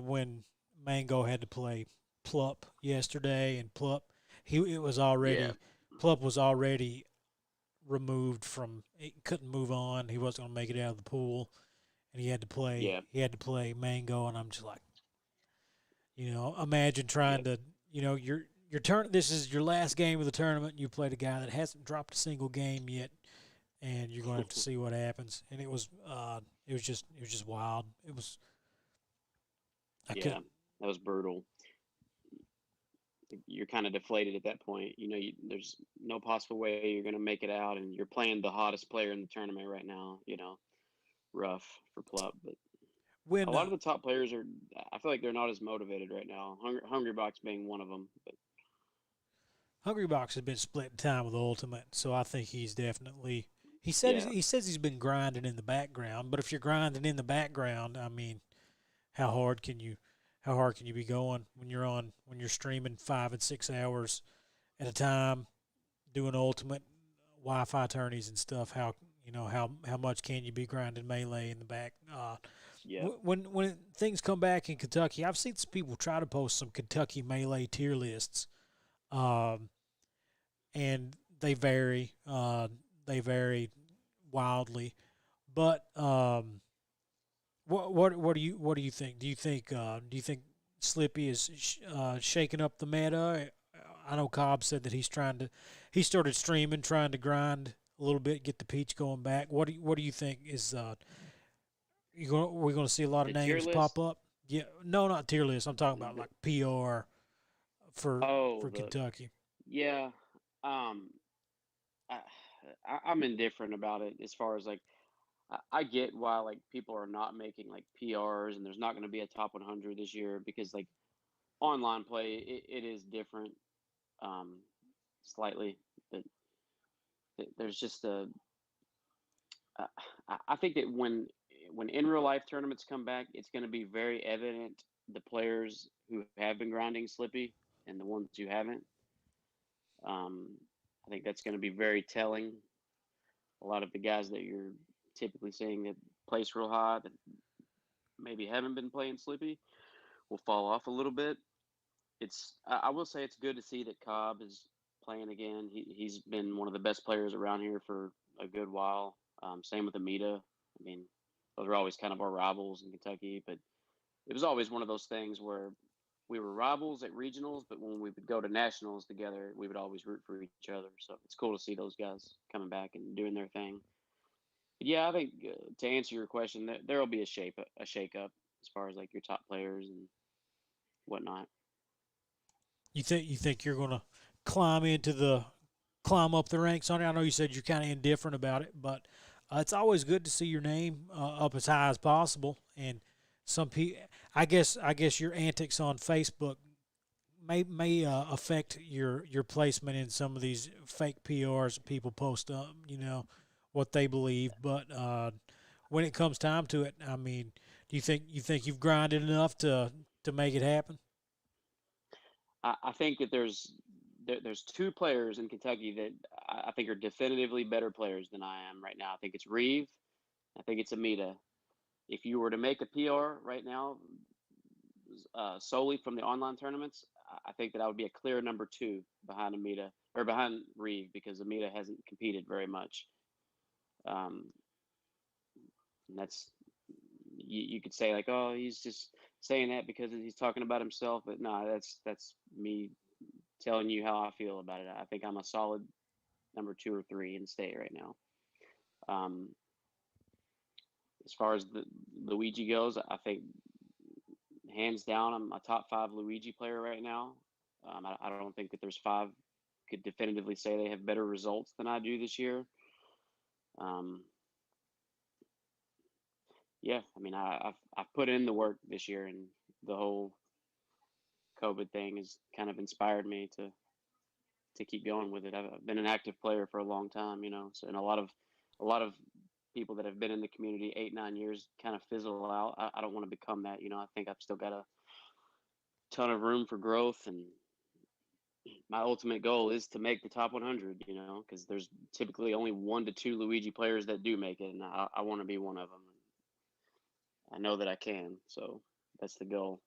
When Mango had to play Plup yesterday, and Plup, it was Yeah, already Plup was already removed from. He couldn't move on. He wasn't going to make it out of the pool, and he had to play. yeah, He had to play Mango, and I'm just like, imagine trying yep. to, your turn. This is your last game of the tournament. And you played a guy that hasn't dropped a single game yet, and you're going to have to see what happens. And it was just wild. It was. I could. Yeah, that was brutal. you're kind of deflated at that point. There's no possible way you're going to make it out, and you're playing the hottest player in the tournament right now. Rough for Plup, but a When lot of the top players are. I feel like they're not as motivated right now. Hungry Box being one of them. But Hungry Box has been splitting time with Ultimate, so I think he's definitely. yeah, He says he's been grinding in the background, but if you're grinding in the background, I mean, how hard can you how hard can you be going when you're streaming 5 and 6 hours at a time doing Ultimate Wi-Fi tourneys and stuff? How much can you be grinding melee in the back? yeah, When things come back in Kentucky, I've seen some people try to post some Kentucky melee tier lists. Um, and they vary. They vary wildly. But what do you think? Do you think Slippy is shaking up the meta? I know Cobb said that he started streaming, trying to grind a little bit, get the peach going back. What do you think is we're going to see a lot of the tier names list. pop up? Yeah, no, not tier list. I'm talking about The, like PR oh, for Kentucky. yeah. Um, I, I'm indifferent about it as far as like I get why like people are not making like PRs and there's not going to be a top 100 this year because like online play it is different um, slightly, but there's just uh, I think that when in real life tournaments come back, it's going to be very evident the players who have been grinding Slippy and the ones who haven't. Um, I think that's going to be very telling. A lot of the guys that you're typically seeing that place real high that maybe haven't been playing Slippy will fall off a little bit. I will say it's good to see that Cobb is playing again. He's been one of the best players around here for a good while. Same with Amita. I mean, those are always kind of our rivals in Kentucky, but it was always one of those things where we were rivals at regionals, but when we would go to nationals together, we would always root for each other. So it's cool to see those guys coming back and doing their thing. But yeah, I think to answer your question, there will be a shake up as far as like your top players and whatnot. You think you're gonna climb into the climb up the ranks on it? I know you said you're kind of indifferent about it, but it's always good to see your name up as high as possible. And some people, I guess your antics on Facebook may affect your placement in some of these fake PRs that people post up. What they believe, but when it comes time to it, I mean, do you think you've grinded enough to make it happen? I think that there's two players in Kentucky that I think are definitively better players than I am right now. I think it's Reeve. I think it's Amita. If you were to make a PR right now, solely from the online tournaments, I think that I would be a clear number two behind Amita or behind Reeve because Amita hasn't competed very much. Um, and that's you could say like, oh, he's just saying that because he's talking about himself, but no, that's me telling you how I feel about it. I think I'm a solid number two or three in the state right now. Um, as far as the Luigi goes, I think hands down I'm a top five Luigi player right now. I don't think that there's five could definitively say they have better results than I do this year. Um, yeah, I mean I've put in the work this year, and the whole COVID thing has kind of inspired me to keep going with it. I've been an active player for a long time, so and a lot of people that have been in the community 8 9 years kind of fizzle out. I don't want to become that. I think I've still got a ton of room for growth, and my ultimate goal is to make the top 100. Because there's typically only 1 to 2 Luigi players that do make it, and I want to be one of them. I know that I can, so that's the goal.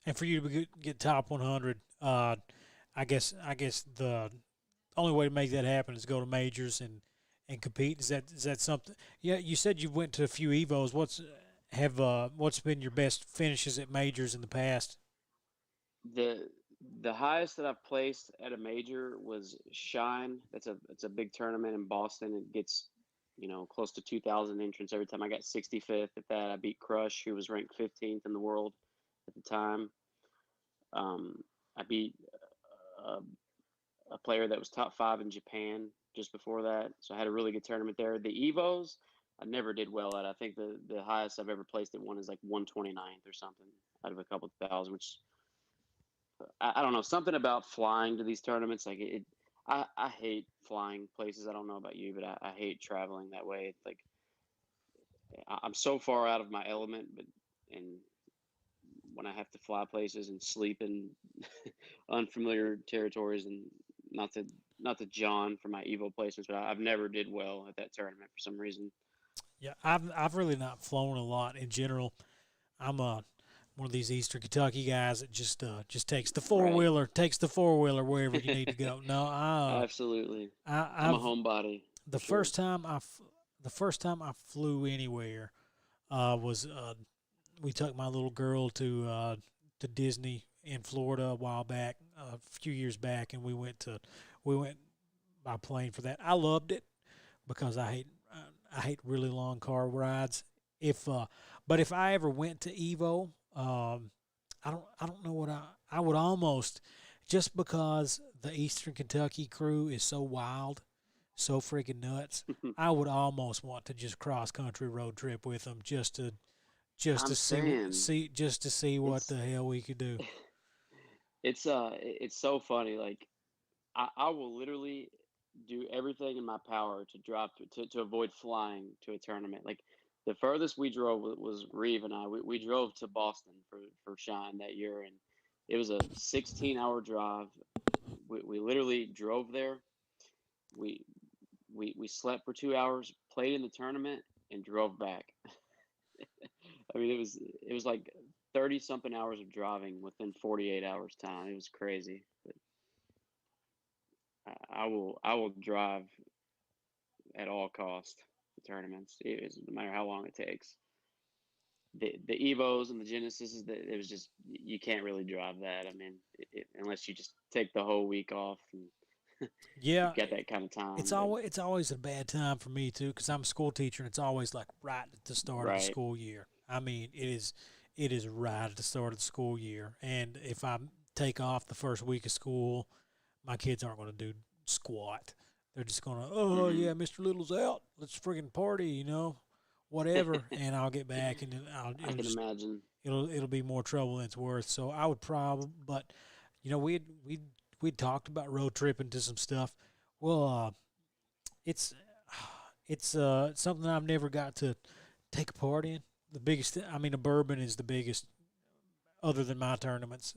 And for you to get top 100, I guess the only way to make that happen is go to majors and compete. Is that something? Yeah, you said you went to a few Evos. What's been your best finishes at majors in the past? the The highest that I've placed at a major was Shine. It's a big tournament in Boston. It gets close to 2,000 entrants every time. I got 65th at that. I beat Crush, who was ranked 15th in the world at the time. Um, I beat a player that was top five in Japan just before that. So I had a really good tournament there. The Evos, I never did well at. I think the highest I've ever placed at one is like 129th or something out of a couple thousand, which I don't know, something about flying to these tournaments. Like I hate flying places. I don't know about you, but I hate traveling that way. It's like I'm so far out of my element, but and when I have to fly places and sleep in unfamiliar territories, and not to not to John for my Evo placements, but I've never did well at that tournament for some reason. Yeah, I've really not flown a lot in general. I'm one of these Eastern Kentucky guys that just Right. takes the four wheeler wherever you need to go. No, Absolutely. I'm a I've homebody for the sure. first time the first time I flew anywhere was we took my little girl to Disney in Florida a while back, a few years back, and we went by plane for that. I loved it because I hate really long car rides. If but if I ever went to Evo, I don't know what I would almost, just because the Eastern Kentucky crew is so wild, so freaking nuts. I would almost want to just cross country road trip with them just I'm to saying just to see what it's the hell we could do. it's so funny. Like I will literally do everything in my power to to avoid flying to a tournament. Like the furthest we drove was Reeve and I. We drove to Boston for Shine that year, and it was a 16-hour drive. We literally drove there. We we slept for 2 hours, played in the tournament, and drove back. I mean, it was like 30 something hours of driving within 48 hours time. It was crazy. But I will drive at all cost to tournaments, no matter how long it takes. The Evos and the Genesis it was just you can't really drive that. I mean, unless you just take the whole week off and Yeah, you've got that kind of time. But it's always a bad time for me too because I'm a school teacher and it's always like right at the start of the right, school year. I mean, it is right at the start of the school year, and if I take off the first week of school, my kids aren't going to do squat. They're just going to, oh hmm yeah, Mr. Little's out. Let's friggin' party, whatever. And I'll get back, and then I can imagine. it'll be more trouble than it's worth. So I would probably, but we'd talked about road tripping to some stuff. Well, it's something I've never got to take a part in. The biggest, I mean, a bourbon is the biggest, other than my tournaments.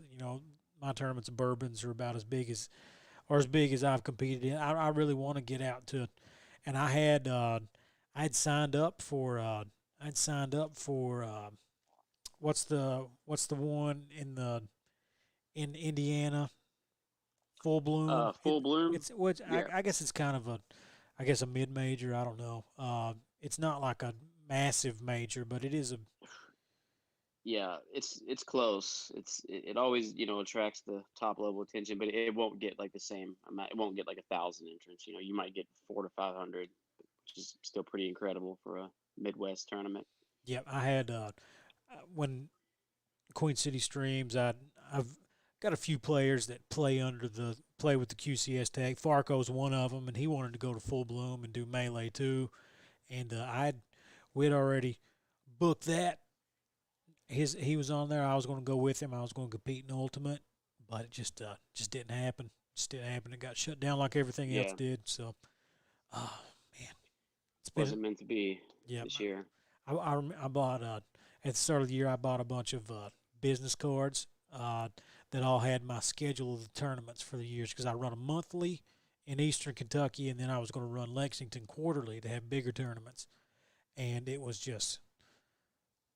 My tournaments of bourbons are about as big as I've competed in. I really want to get out to, and I had signed up for what's the one in Indiana, Full Bloom. Full bloom. It's which Yeah, I guess it's kind of a mid major. I don't know. It's not like a massive major, but it is a. yeah. It's close. It always attracts the top level attention, but it won't get like the same amount. It won't get like 1,000 entrants. You might get 400 to 500, which is still pretty incredible for a Midwest tournament. Yep, I had when Queen City streams. I've got a few players that play with the QCS tag. Farco's one of them, and he wanted to go to Full Bloom and do melee too. And we'd already booked that. He was on there. I was going to go with him. I was going to compete in Ultimate, but it just didn't happen. Just didn't happen. It got shut down like everything else Yeah, did. So, oh man, it's been wasn't meant to be yeah. this year. I bought at the start of the year. I bought a bunch of business cards that all had my schedule of the tournaments for the years because I run a monthly in Eastern Kentucky, and then I was going to run Lexington quarterly to have bigger tournaments. And it was just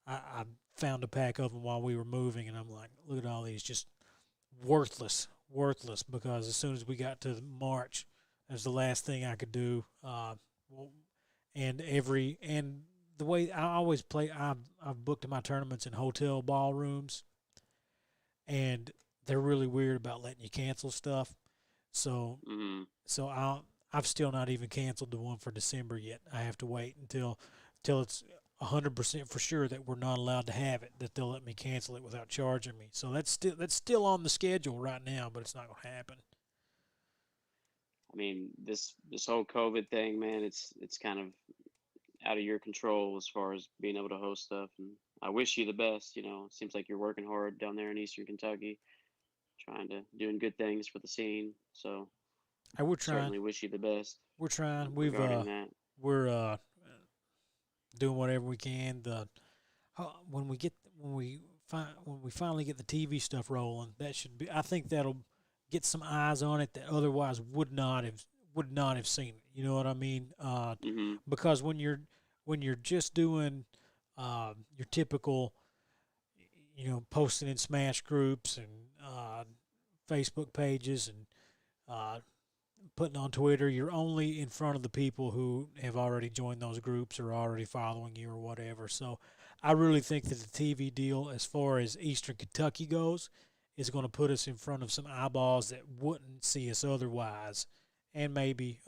I found a pack of them while we were moving, and I'm like, look at all these, just worthless. Because as soon as we got to March, that was the last thing I could do. And the way I always play, I've booked my tournaments in hotel ballrooms, and they're really weird about letting you cancel stuff. So Hmm. I've still not even canceled the one for December yet. I have to wait until it's 100% for sure that we're not allowed to have it, that they'll let me cancel it without charging me. So that's still on the schedule right now, but it's not going to happen. I mean, this whole COVID thing, man, it's kind of out of your control as far as being able to host stuff. And I wish you the best. It seems like you're working hard down there in Eastern Kentucky, trying to doing good things for the scene. So Hey, we're trying. certainly wish you the best We're trying. regarding that. We're doing whatever we can. When we get when we finally get the TV stuff rolling, that should be. I think that'll get some eyes on it that otherwise would not have seen it. You know what I mean? Hmm. Because when you're just doing your typical, posting in Smash groups and Facebook pages and uh, putting on Twitter, you're only in front of the people who have already joined those groups or already following you or whatever. So I really think that the TV deal, as far as Eastern Kentucky goes, is going to put us in front of some eyeballs that wouldn't see us otherwise, and maybe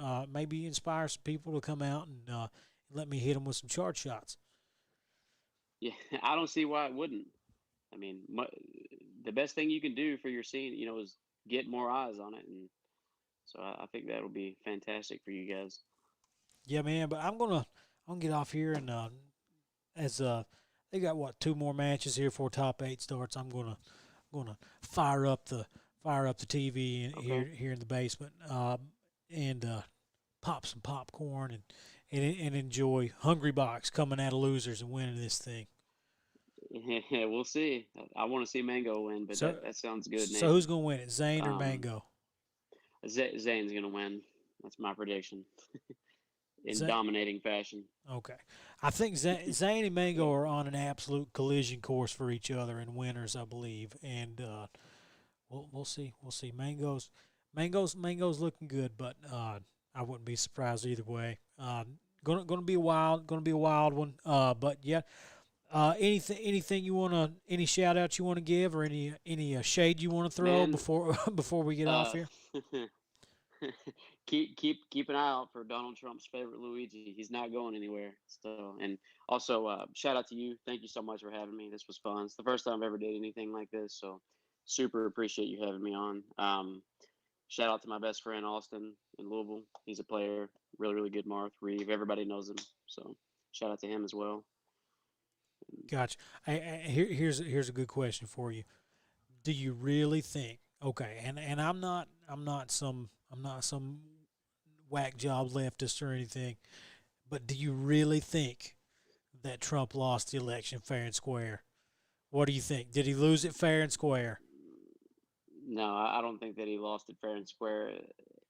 inspire some people to come out and let me hit them with some chart shots. Yeah, I don't see why it wouldn't. I mean, the best thing you can do for your scene, is get more eyes on it, and so I think that'll be fantastic for you guys. Yeah, man. But I'm gonna get off here and as they got what, two more matches here before top eight starts. I'm gonna fire up the TV Okay. here in the basement, and pop some popcorn and enjoy Hungry Box coming out of losers and winning this thing. Yeah, we'll see. I want to see Mango win, but So that sounds good, so Nate. who's gonna win it, Zane or Um, Mango? Zane's gonna win. That's my prediction in Zane. dominating fashion. Okay, I think Zane and Mango are on an absolute collision course for each other and winners, I believe. And we'll see. We'll see. Mango's looking good, but I wouldn't be surprised either way. Gonna be a wild one. But yeah. Anything you wanna, any shout outs you wanna give, or any shade you wanna throw Man, before before we get off uh, here? keep an eye out for Donald Trump's favorite Luigi. He's not going anywhere. So, and also shout out to you. Thank you so much for having me. This was fun. It's the first time I've ever did anything like this, so super appreciate you having me on. Shout out to my best friend Austin in Louisville. He's a player, really really good. Marth Reeve. Everybody knows him, so shout out to him as well. Gotcha. Here's a good question for you. Do you really think? Okay, and I'm not some whack job leftist or anything, but do you really think that Trump lost the election fair and square? What do you think? Did he lose it fair and square? No, I don't think that he lost it fair and square.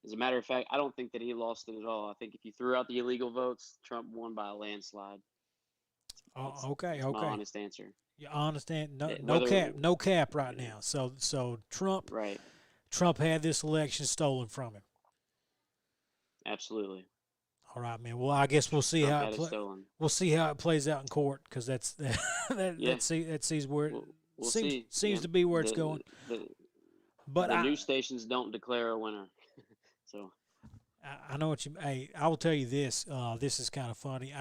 As a matter of fact, I don't think that he lost it at all. I think if you threw out the illegal votes, Trump won by a landslide. Oh, That's okay, that's my okay. honest answer. You understand? No, no Whether cap, no cap right now. So right, Trump had this election stolen from him. absolutely, All right, man. Well, I guess Trump had it stolen. we'll see how it plays out in court, because Yeah, that sees where it we'll seems see. seems Yeah, to be where it's the going. the But the news stations don't declare a winner. So I know what you. Hey, I will tell you this. This is kind of funny.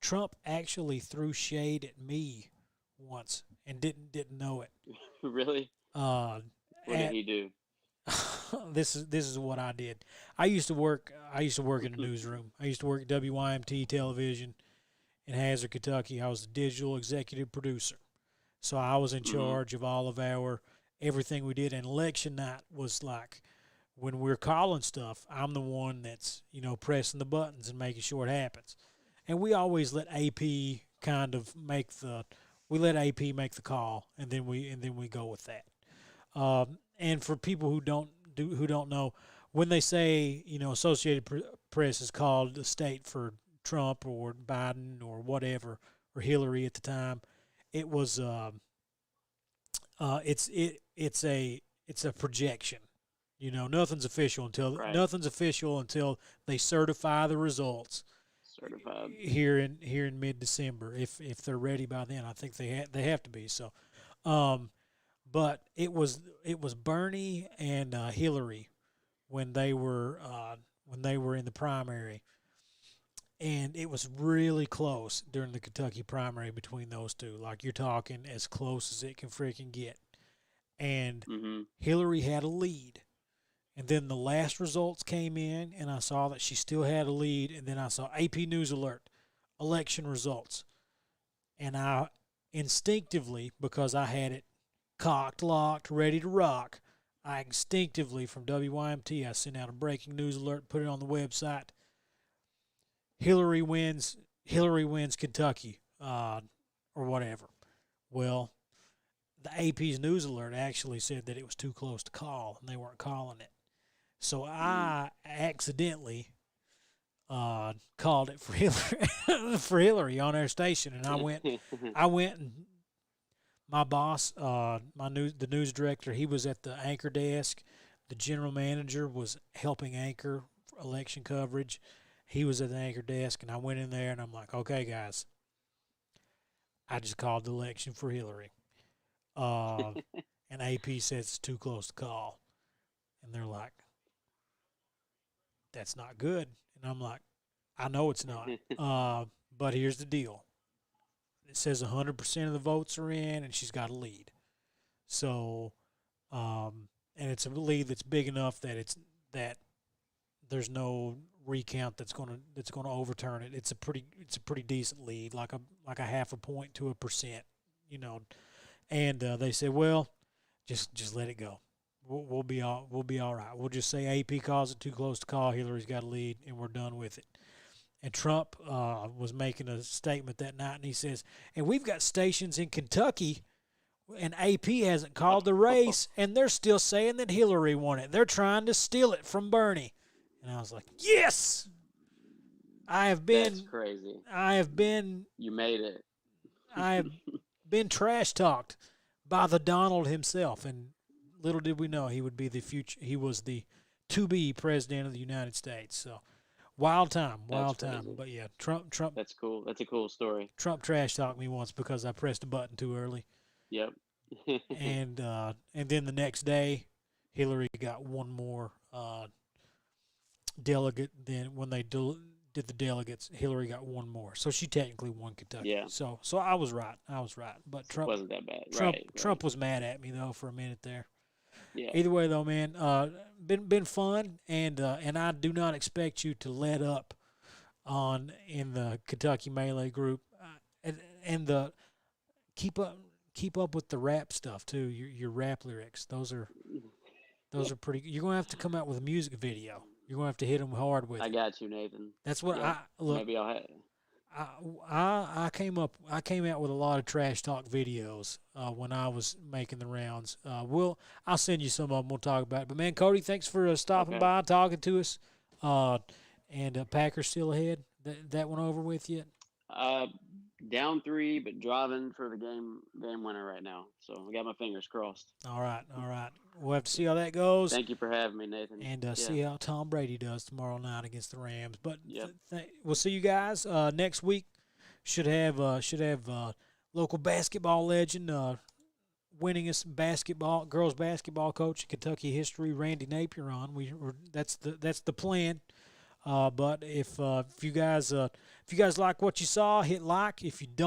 Trump actually threw shade at me once and didn't know it. really, Uh, what did at he do? this is what I did. I used to work in a newsroom. I used to work at WYMT Television in Hazard, Kentucky. I was the digital executive producer. So I was in Hmm. charge of all of our everything we did. And election night was like, when we're calling stuff, I'm the one that's, pressing the buttons and making sure it happens. And we always let AP kind of let AP make the call, and then we go with that. And for people who don't know, when they say, Associated Press is called the state for Trump or Biden or whatever, or Hillary at the time, it was it's a projection. Right, Nothing's official until they certify the results certified. here in mid December. If they're ready by then, I think they have to be. So, um, but it was Bernie and Hillary when they were in the primary, and it was really close during the Kentucky primary between those two. Like, you're talking as close as it can freaking get. And Hmm. Hillary had a lead, And then the last results came in, and I saw that she still had a lead. And then I saw AP News Alert, election results. And I instinctively, because I had it cocked, locked, ready to rock, I instinctively, from WYMT, I sent out a breaking news alert, put it on the website. Hillary wins Kentucky, or whatever. Well, the AP's news alert actually said that it was too close to call, and they weren't calling it. So I accidentally called it for Hillary on our station, and I went and my boss, the news director, he was at the anchor desk. The general manager was helping anchor election coverage. He was at the anchor desk, and I went in there, and I'm like, okay, guys, I just called the election for Hillary. And AP says it's too close to call. And they're like, that's not good. And I'm like, I know it's not. But here's the deal. It says 100% of the votes are in, and she's got a lead. So, and it's a lead that's big enough that there's no recount that's gonna overturn it. It's a pretty decent lead, like a half a point to 1%, And they said, well, just let it go. We'll be all right. We'll just say AP calls it too close to call. Hillary's got a lead, and we're done with it. And Trump was making a statement that night, and he says, and we've got stations in Kentucky, and AP hasn't called the race, and they're still saying that Hillary won it. They're trying to steal it from Bernie. And I was like, yes! That's crazy. You made it. I have been trash talked by the Donald himself, and little did we know he would be the future. He was the to-be president of the United States. So, wild time. But yeah, Trump. That's cool. That's a cool story. Trump trash talked me once because I pressed a button too early. Yep. and then the next day, Hillary got one more delegate. Then when they did the delegates, Hillary got one more. So she technically won Kentucky. Yeah. So I was right. But Trump wasn't that bad. Trump was mad at me though for a minute there. Yeah. Either way though, man, been fun, and I do not expect you to let up in the Kentucky Melee group, and the keep up with the rap stuff too. Your rap lyrics, those are pretty. You're gonna have to come out with a music video. You're gonna have to hit them hard with. I got you, Nathan. That's what yeah. I look. Maybe I'll have. I came out with a lot of trash talk videos when I was making the rounds. I'll send you some of them. We'll talk about it. But man, Kodey, thanks for stopping by, talking to us. And Packers still ahead. That went over with you? Down 3, but driving for the game winner right now. So I got my fingers crossed. All right. We'll have to see how that goes. Thank you for having me, Nathan. And see how Tom Brady does tomorrow night against the Rams. But yep. We'll see you guys next week. Should have local basketball legend, winningest girls basketball coach in Kentucky history, Randy Napier on. That's the plan. But if you guys like what you saw, hit like. If you don't,